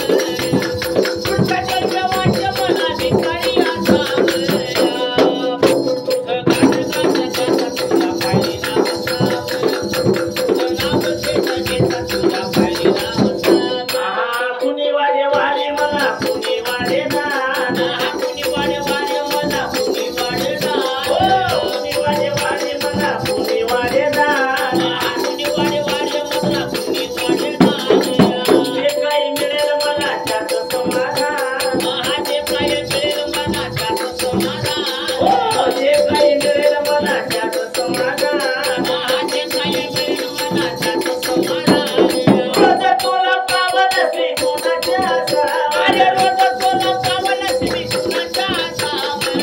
पुढच्या जन्मे वाटे मला भिकारी असावं. तुझं तुझ्या पायरीला बसावं. तुझं नाव घेता घेता तुझ्या पायरीला बसावं. कुणी वाडे वाडे मला कुणी वाडे ना. कुणी वाडे वाडे मला कुणी वाडे ना. कुणी वाडे वाडे मला कुणी वाडे ना. कुणी वाडे वाडे मला कुणी वाडे ना. जे काही मिळेल मला त्यात समाधान. जे काही मिळेल मला त्यात समाधान. जे काही मिळेल मला त्यात समाधान. जे काही मिळेल मला त्यात समाधान. रोज तुला पावन श्री कोणाच्या असावं. अरे रोज तुला पावन श्री कुणाच्या असावं.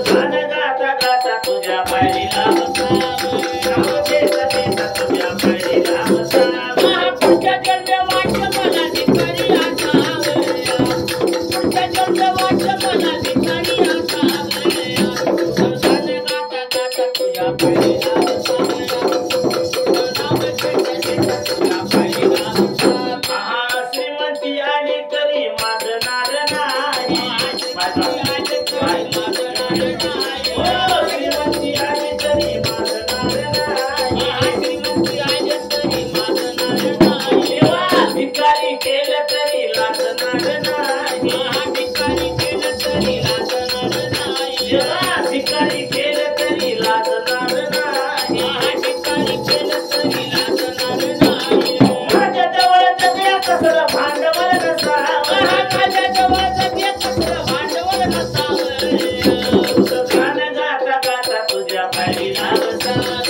गाणं गाता गाता तुझ्या पायरीला बसावं. नाव घेता घेता तुझ्या पायरीला बसावं. पुढच्या जन्मे वाटे मला भिकारी असावं. पुढच्या जन्मे वाटे मला भिकारी असावं. गाणं गाता गाता तुझ्या पायरीला बसावं. नाव घेता घेता तुझ्या पायरीला बसावं. श्रीमंती आली तरी मागणार नाही. श्रीमंती आली तरी मागणार नाही. देवा भिकारी केलं तरी लाजणार नाही. देवा भिकारी केलं तरी लाजणार नाही. माझ्या जवळ जगल्या कसलं भांडवल नसावं. तुझं गाणं गाता गाता तुझ्या पायरीला बसावं.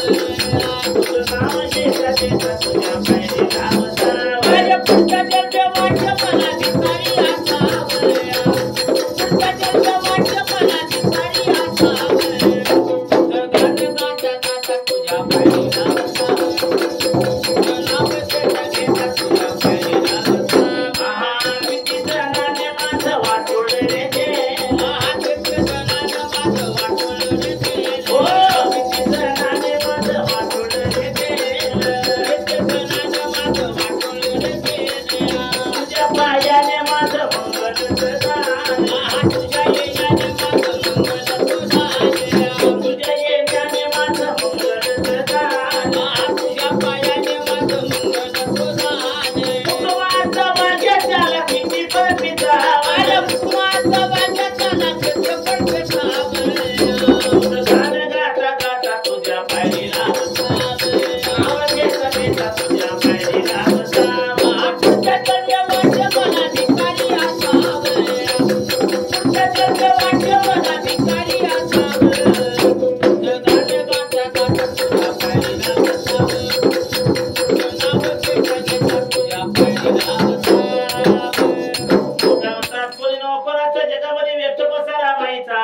तुझं नाव घेता घेता तुझ्या पायरीला बसावं. माझ्या पुढच्या जन्मे वाटे मला भिकारी असावं. पुढच्या जन्मे वाटे मला भिकारी असावं. गाणं गाता गाता तुझ्या पायरीला बसावं. नाव घेता घेता तुझ्या पायरीला बसावं. किती जणांनी माझं वाटोळं रे केलं. किती जणांनी माझं वाटोळं रे केलं. किती जणांनी माझं वाटोळं रे केलं. किती जणांनी माझं वाटोळं रे केलं. तुझ्या पायाने माझं मंगल झालं. तुझ्या येण्याने माझं मंगल झालं. तुझ्या येण्याने माझं मंगल झालं. तुझ्या पायाने माझं मंगल झालं. कुटुंबाचा माझ्या त्याला किती पण पितावं. अरे कुटुंबाचा माझ्या त्याला किती पण पितावं. तुझं गाणं गाता गाता तुझ्या पायरीला बसावं. नाव घेता घेता तुझ्या पायरीला बसावं. पुढच्या जन्मे वाटे मला भिकारी असावं. पुढच्या जन्मे वाटे मला भिकारी असावं. गाणं गाता गाता तुझ्या पायरीला बसावं. नाव घेता घेता तुझ्या पायरीला बसावं. कोणी नोकराच्या जगामध्ये व्यक्त पसारा व्हायचा.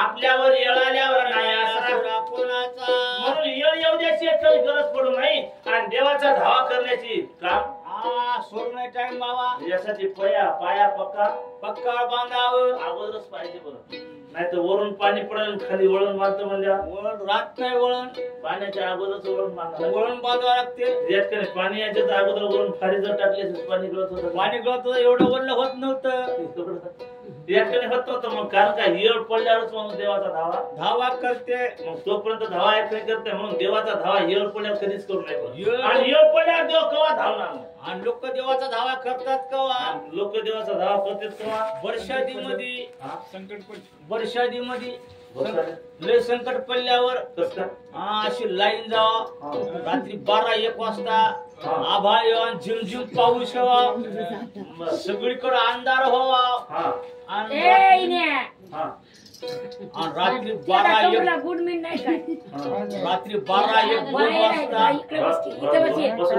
आपल्यावर येळ आल्यावर नाही असा. कोणाचा म्हणून येळ येऊ द्यायची काही गरज पडू नये आणि देवाचा धावा करण्याची काम सोड नाही टाइम बाबा. यासाठी पाया पक्का पक्का बांधावं. अगोदरच पाहिजे बरं. नाही तर वरून पाणी पडेल आणि खाली वळण बांधतो म्हणजे वळण राहत नाही. वळण पाण्याच्या अगोदरच वळण बांधावं वळण बांधावं लागते. यात पाणी याच्या अगोदर वरून खाली जर टाकले पाणी गळत होतं. पाणी गळत होतं, एवढं वरलं होत नव्हतं. याकडे होत नव्हतं. मग कारण काय येळ पडल्यावरच मग देवाचा धावा धावा करते. मग तोपर्यंत धावा याकडे करते म्हणून देवाचा धावा येळ पडल्यावर कधीच करू नये. येळ- आणि येळ पडल्यावर देव केव्हा धावणार नाही. आणि लोक देवाचा धावा करतात कवा? लोक देवाचा धावा करतात केव्हा? वर्षादीमध्ये. संकट पण वर्षादीमध्ये वर्षादी. लय संकट पडल्यावर कसं काय? अशी लाईन जावा. रात्री 12-1 वाजता आभाळ येवा, झिमझिम पाऊस यावा, बरं. सगळीकडे अंधार व्हावा. हा आणि हा रात्री 12-1 गुड मिन नाही काय रात्री 12-1 वाजता इकडे बस इथे बस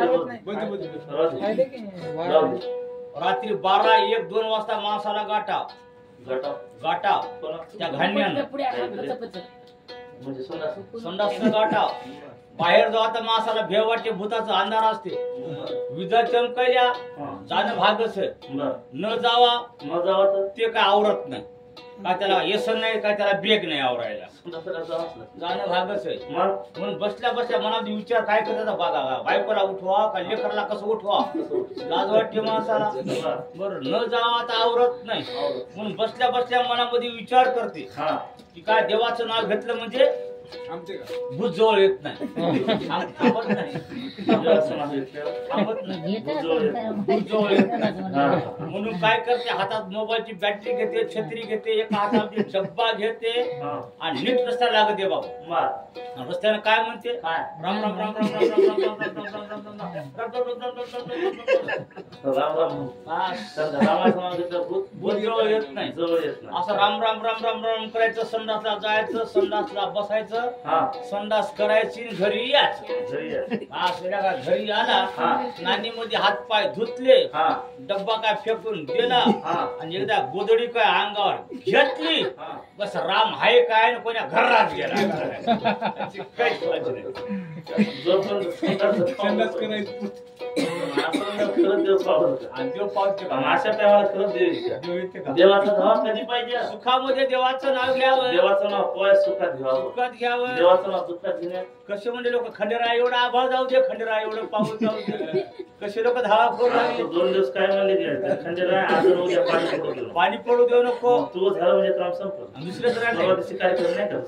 रात्री 12-1-2 वाजता माणसाला गाठा त्या घाण्यानं पुढे म्हणजे संडास गाठा. बाहेर जावा तर माणसाला भेव वाटते, भूताचा अंधार असते, विजा चमकल्या जाणं भागच आहे. न जावा मग जावा तर ते काय आवरत नाही. काय त्याला येसन नाही, काय त्याला बेग नाही आवरायला. जाणं भागच आहे. मग म्हणून बसल्या बसल्या मनात विचार काय करतात बघा, बायकोला उठवा का लेकरला कसं उठवा. लाज वाटते माणसाला. बरं न जावा तर आवरत नाही. म्हणून बसल्या बसल्या मनामध्ये विचार करते हा की काय देवाचं नाव घेतलं म्हणजे आमचे का भूत जवळ येत नाही. थांबत नाही. थांबत नाही. भूत जवळ येत नाही. म्हणून काय करते, हातात मोबाईलची बॅटरी घेते, छत्री घेते, एका हातामध्ये डब्बा घेते आणि नीट रस्ता लागते बाबा. रस्त्यानं काय म्हणते, काय राम राम राम राम राम राम राम राम राम राम राम राम राम हा, रामाचं नाव घेतलं भूत जवळ येत नाही. जवळ येत नाही. असं राम राम राम राम राम करायचं, संडासला जायचं, संडासला बसायचं, हा संडास करायची, घरी यायचं. जरी येत. घरी आला, हा. नानीमध्ये हात पाय धुतले, हा डब्बा काय फेकून दिला हा आणि एकदा गोदडी काय अंगावर घेतली, हा बस राम हाय काय ना कोण्या घरात गेला. काहीच काळजी नाही. जोपर्यंत संडास करायचं आपण खरंच देव पावलं. आणि देव पावते का? अशा टायमाला खरंच देव येतं. देव येते का? देवाचा धावा कधी पाहिजे? सुखामध्ये देवाचं नाव घ्यावं, देवाचं नाव पोय सुखात घ्यावं. सुखात घ्यावं. देवाचं नाव दुःखात घेण्यात. कसे म्हणजे लोक खंडेराय एवढा आभाळ जाऊ दे, खंडेराय एवढं पाऊस जाऊ दे, कसे लोक धावा करू लागले. 2 दिवस काय म्हणले की खंडेराय आज उद्या पाणी पडू देऊ. पाणी पडू देऊ नको. तू झालं म्हणजे काम संपलं. दुसऱ्या परवा जरा दिवशी कार्यक्रम नाही करत.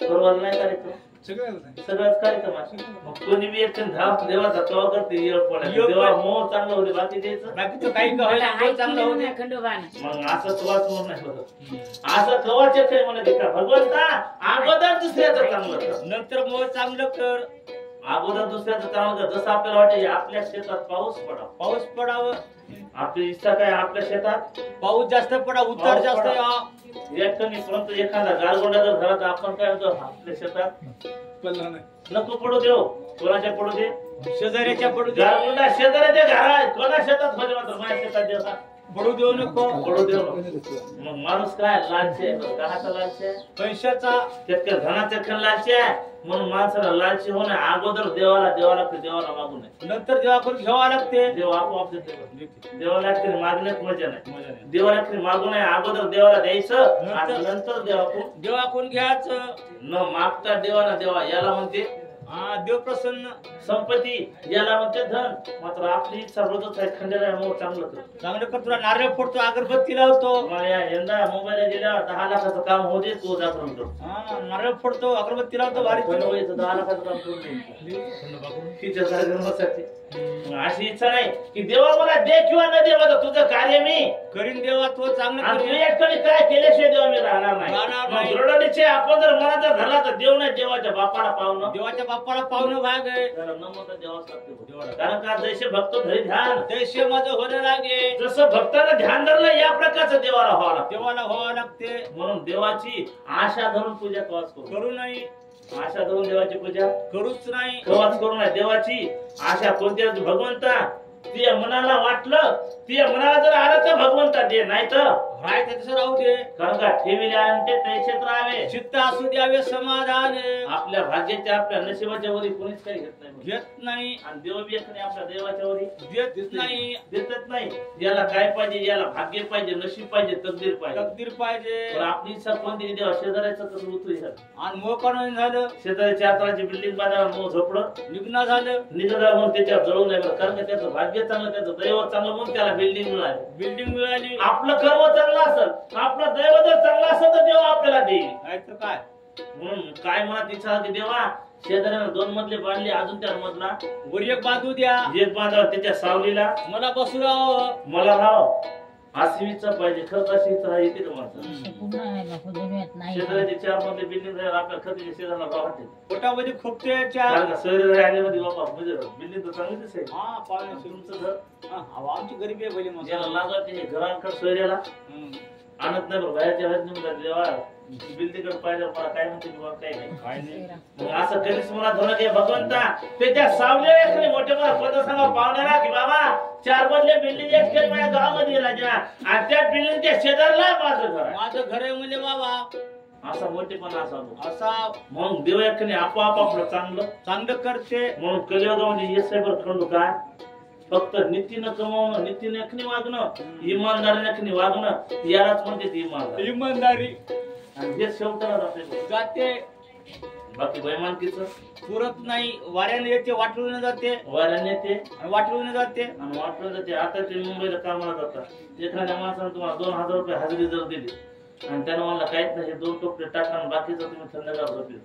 परवा नाही कार्यक्रम, सगळ्याला सांग. सगळ्याच कार्यक्रम आहे. मग कोणी बी एक धाव देवाचा तवा करते येळ पडायला. येळ देवा पड- मोह चांगलं होते बाकी द्यायचं. बाकीचं काही का चांगलं होऊ दे. खंडोबान मग असं कवाच मोह नाही होत. असं कवाच येत नाही म्हणे का भगवंता अगोदर दुसऱ्याचं चांगलं कर. नंतर मग चांगलं कर. अगोदर दुसऱ्याचं चांगलं कर. जसं आपल्याला वाटतं आपल्या शेतात पाऊस पडावा. पाऊस पडावं, आपली इच्छा काय आपल्या शेतात पाऊस जास्त पडा, उतार पाऊस जास्त पडा. या. एक कमी परंतु एखादा गारगोंडा जर झाला तर आपण काय होतो आपल्या शेतात पडला नाही नको पडू देऊ. कोणाच्या पडू दे? शेजाऱ्याच्या पडू दे, गारगोंडा शेजाऱ्याच्या घरात कोणा शेतात म्हणजे मात्र माझ्या शेतात देता पडू देऊ नको. पडू देऊ नको. मग माणूस काय लालची आहे. कणाचा लालची आहे? पैशाचा त्यात धनाच्या खण लालची आहे. म्हणून माणसाला लालची होणं अगोदर देवाला मागू नये. नंतर देवाकडून घ्यावा लागते. देव आपोआप देतो. देवाला तरी मागण्यात मजा नाही. देवाला तरी मागू नये. अगोदर देवाला द्यायचं आणि नंतर देवाकडून देवाकडून घ्यायचं. न मागता देवाला देवा याला म्हणते हा, देव प्रसन्न. संपत्ती, याला म्हणते धन. मात्र आपली इच्छा रोजच आहे खंडेराय मोह चांगलं कर. चांगलं कर. तुला नारळ फोडतो, अगरबत्ती लावतो. मला यंदा मोबाईल गेल्या 10 लाखाचं काम होऊ दे. तू जागरण कर. हा, नारळ फोडतो, अगरबत्ती लावतो. भारी बनवायचं 10 लाखाचं काम करून दे. तिच्या कार्यक्रमासाठी अशी इच्छा नाही की देवा मला दे किंवा न दे. माझं तुझं कार्य मी करीन देवा, तो चांगलं आणि तू करीन. एकट्याने काय केल्याशिवाय देवा मी राहणार राहणार नाही. नाही. दृढ निश्चय आपण जर मनात जर झाला तर देव नाही. देवाच्या बापाला पावणं देवाच्या बाप्पाला पाहुणं भाग आहे. त्याला न म्हणता देवाच लागते. कारण का जैसे भक्त घरी ध्यान तैसे माझं होणं लागे. जसं भक्ताला ध्यान धरलं या प्रकारचं देवाला व्हावं लागतं. देवाला व्हावं लागते. म्हणून देवाची आशा धरून पूजा कवाच करू. करू नाही, आशा धरून देवाची पूजा करूच नाही. कवाच करू नये. देवाची आशा कोणत्या भगवंता ते मनाला वाटलं, ते मनाला जर आलं तर भगवंता दे, नाही तर काय त्याचं राहू दे, कारण का ठेविले आणि ते तैसेच राहावे. चित्त असू द्यावे समाधान, आपल्या भाग्याच्या आपल्या नशिबाच्या वरी कोणीच काही घेत नाही. घेत नाही आणि देव बी एक नाही आपल्या देवाच्या वरी देत नाही, देतच नाही. याला काय पाहिजे, याला भाग्य पाहिजे, नशीब पाहिजे, तकदीर पाहिजे. तकदीर पाहिजे. पण आपली इच्छा कोणती देवा शेजाऱ्याचं कसं उतरू. आणि मोकळं झालं, शेजारी 4 तळाची बिल्डिंग बांधायला मग झोपडं निघणं झालं, निघाला म्हणून त्याच्यावर जळून नाही. कारण का त्याचं भाग्य चांगलं, त्याचं दैव चांगलं म्हणून त्याला बिल्डिंग मिळाली. बिल्डिंग मिळाली. आपलं कर्म चांगलं असेल, आपलं दैव जर चांगलं असेल तर देव आपल्याला देईल. नाहीतर काय. म्हणून काय मनात इच्छा की देवा शेजाऱ्यानं 2 मजले बांधले, अजून 4 मजला वर एक बाजू द्या, एक बांधावं त्याच्या सावलीला मला बसू राहावं, मला राव. अशी इच्छा पाहिजे. खरंच अशी इच्छा येते का माणसाला? शेजाऱ्याचे 4 मजले बिल्डिंग राहील, आपल्या खर्चाच्या शेजारला राव वाटेल. पोटामध्ये खूप ते शहरी राहिल्यामध्ये बाबा म्हणजे बिल्डिंग तर चांगली दिसेल. हा पाहुणे तुमचं घर आमची गरीबी आहे पहिली मग ज्याला लाज वाटते घरांकडे सोयऱ्याला आणत नाही. बरं बाहेरच्या बाहेर निघून जेव्हा बिल्डिंग पाहिलं मला काय म्हणते काय नाही. मग असं कधीच मला धोरण घे भगवंता. त्याच्या सावले मोठे पद सांगा पाहुण्याला की बाबा 4 मजले बिल्डिंग एक केली माझ्या गावामध्ये राजा, आणि त्या बिल्डिंगच्या शेजारला माझं घर आहे. माझं घर आहे म्हणजे बाबा असा मोठेपणा असा असा. मग देव एकाने आपोआप आपलं चांगलं करते. म्हणून कलियुगामध्ये हे साहेब खंडू काय फक्त नीतीनं कमवणं, नीतीने एखनी वागणं, इमानदारीने एखनी वागणं, यालाच म्हणते इमानदारी. आणि हे शेवटाला जाते. बाकी बैमानकीचं पुरत नाही. वाऱ्याने येते, वाटून जाते, वाऱ्याने येते आणि वाटून जाते, आणि वाटलं जाते. आता ते मुंबईला कामाला जातात. एखाद्या माणसाने तुम्हाला 2000 रुपये हजेरी जर दिली आणि त्यानं मला काहीच नाही 2 टोपले टाका आणि बाकीचं तुम्ही संध्याकाळ झोपली,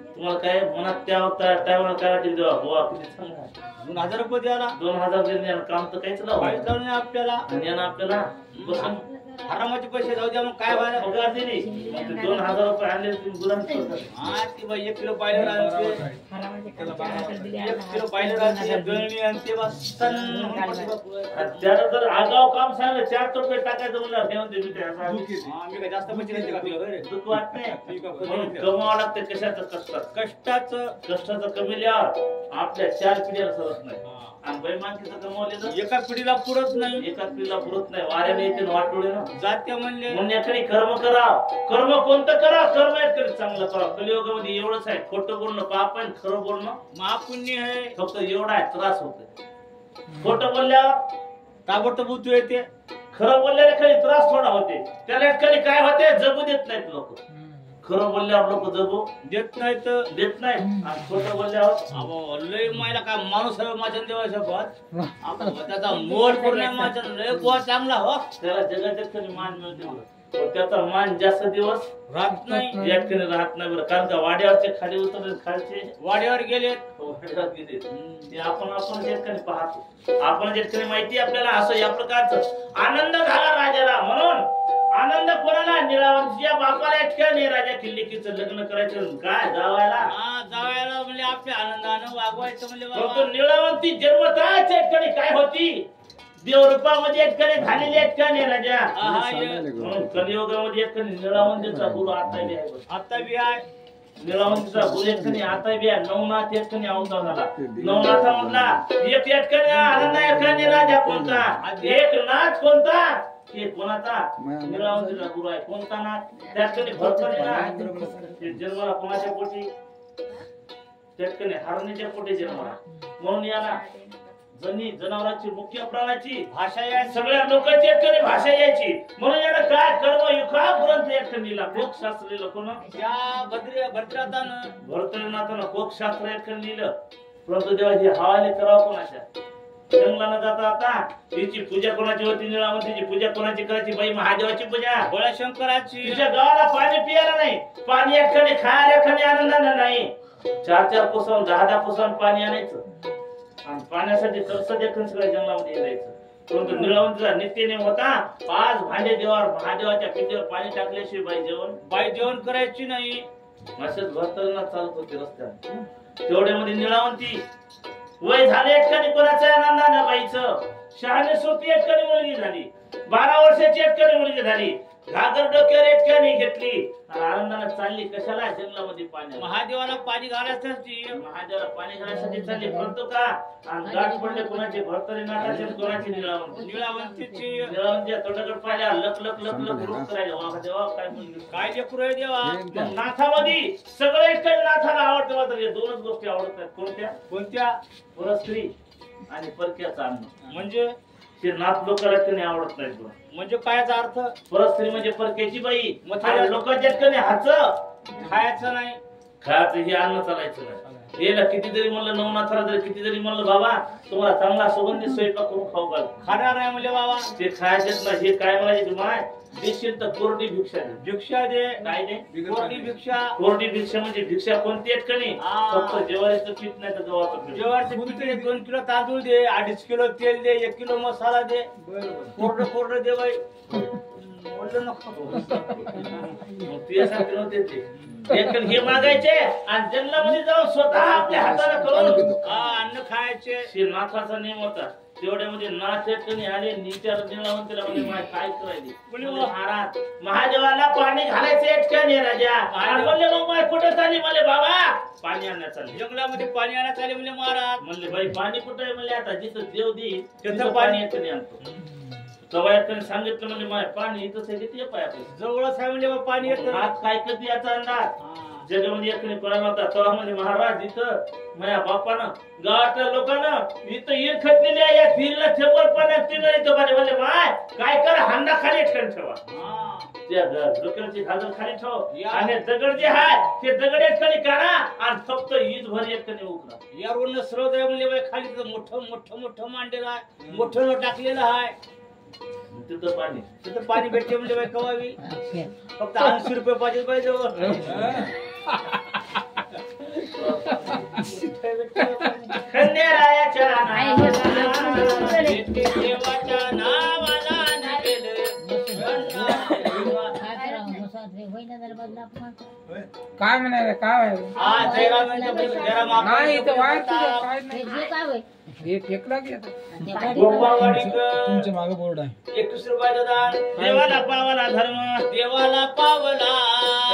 तुम्हाला काय मनात त्या टायमाला काय वाटेल देवा बुवा किती चांगला आहे. 2000 रुपये द्यायला 2000 दिले काम तर काहीच लावून आपल्याला. आणि यानं आपल्याला बसून हरामाचे पैसे जाऊ द्या. मग काय व्हायला पगार दिली 2000 रुपये आणले तुम्ही गुलाम करता. हा ती बाई 1 किलो बायलर आणते, 1 किलो बायलर आणते, गळणी आणते, बस त्याला जर आगाव काम सांगलं 4 टोपे टाकायचं म्हणलं हे म्हणते मी त्याचा मी काय जास्त पैसे देते का तुला? दुःख वाटते. म्हणून कमावं लागते कशाचं कष्टाचं कमी लिहावं आपल्या 4 पिढ्याला सरत नाही. आणि बैमानकीचं कमवलेलं एका पिढीला पुरत नाही, एका पिढीला पुरत नाही. वाऱ्याने येते वाटोळे ना जाते म्हणले. म्हणून याकडे कर्म करा. कर्म कोणतं करा? कर्म याकडे चांगलं करा. कलियुगामध्ये एवढंच आहे, खोटं बोलणं पाप आहे, खरं बोलणं महापुण्य आहे. फक्त एवढा आहे त्रास होतो. खोटं बोलल्यावर ताबडतोब उतू येते, खरं बोलल्यावर खाली त्रास थोडा होते. त्याला खाली काय होते, जगू देत नाहीत लोक. खरं बोलल्यावर लोक जगू देत नाहीत. आणि खोटं बोलल्यावर लय मायला काय माणूस वाचन देवासोबत त्याचा मोड पूर्ण वाचन लय बुवा चांगला हो. त्याला जगाच्या खाली मान मिळते, त्याचा मान जास्त दिवस राहत नाही, या ठिकाणी राहत नाही. बरं कारण का वाड्यावरचे खाली उतरले, खालचे वाड्यावर गेले, वाड्यावर गेले. ते आपण या ठिकाणी पाहतो. आपण या ठिकाणी माहिती आपल्याला असं या प्रकारचं आनंद झाला राजाला. म्हणून आनंद कोणाला? निळावंतीच्या बापाला या ठिकाणी राजा किल्लिकीचं लग्न करायचं काय जावायला म्हणजे आपल्या आनंदानं वागवायचं म्हणजे परंतु निळावंती जन्मताच या ठिकाणी काय होती? देवरूपामध्ये एक ठिकाणी झालेली एक ठिकाणी राजा. म्हणून कलियुगामध्ये एक ठिकाणी निळावंतीचा गुरु आता बी आहे. आता बी आहे निळावंतीचा गुरु एक ठिकाणी आता बी आहे. नवनाथ एक ठिकाणी अवतार झाला. नवनाथामधला एक या ठिकाणी आनंद या ठिकाणी राजा कोणता? एक नाथ कोणता? हे कोणाचा? निळावंतीचा गुरु आहे. कोणता नाथ? त्या ठिकाणी भरपूर जन्माला कोणाच्या पोटी? त्या ठिकाणी हरणीच्या पोटी जन्माला. म्हणून याला जनावरांची मुख्य प्राणाची भाषा या सगळ्या लोकांची एक भाषा यायची. म्हणून याला काय कर्म युखा ग्रंथ एक लिहिला. कोकशास्त्र लिहिलं कोण? या भरतनाथानं कोकशास्त्र एक लिहिलं. परंतु देवाची हवाले करावं कोणाच्या? जंगलानं जाता आता तिची पूजा कोणाची होती? निळावंतीची पूजा कोणाची करायची? बाई महादेवाची पूजा, भोळाशंकराची. तिच्या गावाला पाणी पियाला नाही, पाणी एखादी खायला एखादी आनंदानं नाही. 4-4 कोसावून 10-10 कोसावून पाणी आणायचं आणि पाण्यासाठी कसं देखील सगळ्या जंगलामध्ये यायचं. परंतु निळावंतीचा नित्यनेम होता 5 भांडे देवावर महादेवाच्या पिंडीवर पाणी टाकल्याशिवाय बाई जेवण करायची नाही. असेच भरताना चालत होते रस्त्यात. तेवढ्यामध्ये निळावंती वय झाले एखादी कोणाच्या आनंदानं बाईचं शहाणे सोपी एखादी मुलगी झाली. 12 वर्षाची अटकणी मुलगी झाली. घागर डोक्यावर एकट्याने घेतली आणि आनंदाने चालली कशाला जंगलामध्ये पाणी. महादेवाला पाणी घालायसाठी महादेवाला पाणी घालायसाठी चालली. भरतो का आणि गाठ पडले कोणाचे भरतरी नाटाचे कोणाची निळावंती. निळावंती तोंडाकडे पाहिल्या लक लक लक लक रूप करायला. महादेवा काय मुलगी काय लेकरू आहे देवा. नाथामध्ये सगळे एकट्याने नाथाला आवडते. मात्र या दोनच गोष्टी आवडत नाहीत. कोणत्या कोणत्या. परस्त्री आणि परक्याचं अन्न. म्हणजे ते नाथ लोकांना त्याने आवडत नाही तुला. म्हणजे कायचा अर्थ. परस्त्री म्हणजे परक्याची बाई. मग लोकांच्या ठिकाणी हाच खायचं नाही. खायचं हे अन्न चालायचं नाही. याला किती जरी म्हणलं नवनाथाला जरी किती जरी म्हणलं बाबा तुम्हाला चांगला सुगंधित स्वयंपाक करून खाऊ घाल. खाणार नाही म्हणजे बाबा ते खायचेच नाही. हे काय म्हणायचे माय देशील तर कोरडी भिक्षा दे. भिक्षा दे. काय दे. कोरडी भिक्षा. कोरडी भिक्षा म्हणजे भिक्षा कोणती आहेत का नाही. फक्त ज्वारीचं पीठ नाही तर गव्हाचं पीठ. ज्वारीचं पीठ दे. 2 किलो तांदूळ दे. 2.5 किलो तेल दे. 1 किलो मसाला दे. कोरडं कोरडं दे बाई. बोललं नको. तुझ्यासारखे नव्हते ते. एकन हे मागायचे आणि जंगलामध्ये जाऊन स्वतः आपल्या हाताने करून अन्न खायचे. श्रीनाथाचा नियम होता. तेवढ्यामध्ये नाथ एकट्याने आले. नीचार निळावंतीला म्हणजे माय काय करायचे. महाराज महादेवाला पाणी घालायचं एकट्याने राजा. म्हणले मग माय कुठे चालली. म्हणले बाबा पाणी आणण्यात चालले. जंगलामध्ये पाणी आणण्यात आले म्हणजे महाराज. म्हणले बाई पाणी कुठे आहे. म्हणले आता जिथं देव देईल तिथं पाणी एकट्याने आणतो. तवायकडे सांगितलं म्हणजे माय पाणी इथंच आहे. किती पाय जवळच आहे म्हणजे पाणी येतं. हात काय कधी याचा अंदाज. जगामध्ये एकने पळाला होता. तेव्हा म्हणजे महाराज इथं माझ्या बापानं गावातल्या लोकांना इथं ईर खतलेली आहे. या फिरला ठेवर पाण्यात तिला इथं पाणी. म्हणजे माय काय कर हांडा खाली ठेवून ठेवा. त्या डोक्याची घागर खाली ठेव आणि दगड जे आहे ते दगड एकट्याने काढा आणि फक्त ईद भर एकट्याने उकरा. यावरून स्रोत आहे म्हणजे खाली मोठं मोठं मोठं मांडलेलं आहे. मोठं टाकलेलं आहे. तिथं पाणी. तिथं पाणी भेटते म्हणजे बाई कवावी. फक्त 80 रुपये पाहिजे पाहिजे. खंडेरायाच्या देवाच्या नावाला काय म्हणाले काय नाही इथं वाईट काय नाही. हे फेकला की आता. तुमच्या मागे बोर्ड आहे. 21 रुपयाचं दान. देवाला पावला धर्म. देवाला पावला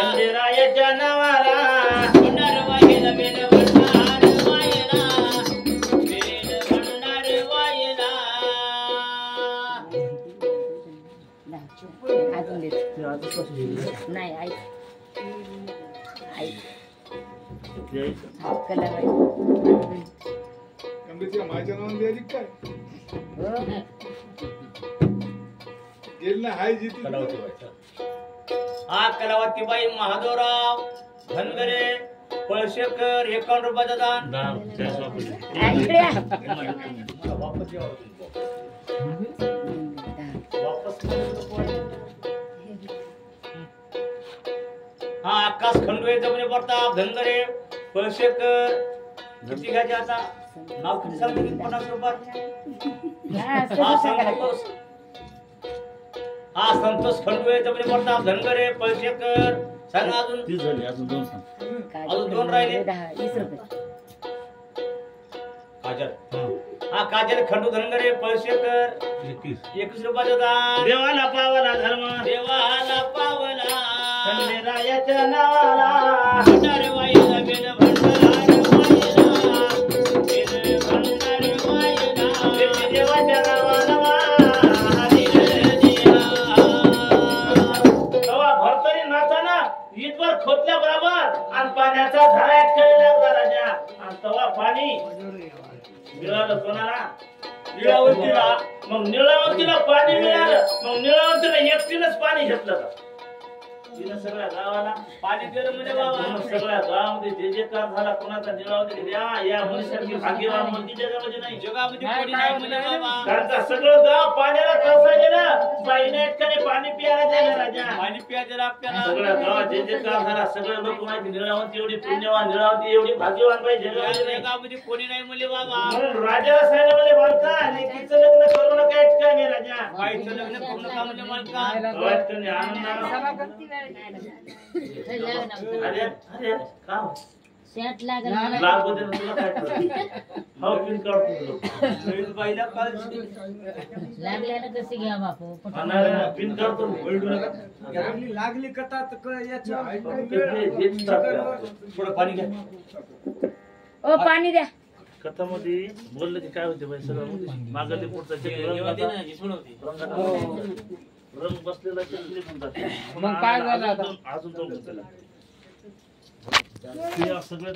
खंडेरायाच्या नावाला. भंडार वाहिला वेल भंडार वाहिला. वेल भंडार वाहिला. नाही आई माझ्या नावाने द्यायची काय गेल ना हाय जिथे. हा कलावती बाई महादेवराव धनगरे पळशेकर 51 रुपयाचं दान. हा आकाश खंडोळेचा म्हणजे प्रताप धनगरे पळशेकर. किती घ्यायचे आता. नाव किती सांगतो. 50 रुपये. हा संतोष खंडोळेचा म्हणजे प्रताप धनगरे पळशेकर. सांगा अजून 2 राहिले. 20 रुपये. काजल. हा काजल खंडू धनगरे पळशेकर 21 रुपयाचं दान. देवाला पावला धर्म. देवाला पावला खंडेरायाच्या नावाला. भंडार वाहिला वेल भंडार वाहिला. वेल भंडार वाहिला. देवाच्या नावाला. तेव्हा भरतरी नाचाना ईदभर खोदल्या बरोबर आणि पाण्याचा झरा खेळला राजा. आणि तेव्हा पाणी मिळालं कोणाला. निळावंतीला. मग निळावंतीला पाणी मिळालं. मग निळावंतीला एकटीनच पाणी घेतलं का. तिनं सगळ्या गावाला पाणी दिलं म्हणजे बाबा. सगळ्या गावामध्ये जे जे काम झाला कोणाचा निळावंती द्या. या मुलीसारखी भाग्यवान मुलगी जगामध्ये नाही. जगामध्ये कोणी नाही म्हणजे बाबा. त्यांचा सगळं गाव पाण्याला कसा गेलं. बाईने एकट्याने पाणी प्यायला द्यायला राजा. पाणी प्यायचं आपल्याला. सगळ्या गावात जे जे काम झाला सगळे लोक माहिती. निळावंती एवढी पुण्यवान. निळावंती एवढी भाग्यवान बाई जगामध्ये नाही. जगामध्ये कोणी नाही म्हणजे बाबा. म्हणून राजाला सांगितलं म्हणजे बालका लेकीचं लग्न करू नका एकट्याने राजा. बाईचं लग्न करू नका म्हणजे मालका. एकट्याने आनंदानं. अरे अरे का शर्ट लागल लागू दे ना, तुला काय करायचं? हो, पिन काढतो. बाईला काळजी लागल्यानं कसे घ्या बापू पिन काढतो. लागली कथा तर याच्या हेच टाक. थोडं पाणी घ्या. ओ पाणी द्या कथामध्ये बोललं की काय होते बाई सगळं मागं ते पुढचा रंग बसलेला निघून जाते. मग काय झालं आता? अजून तो सगळं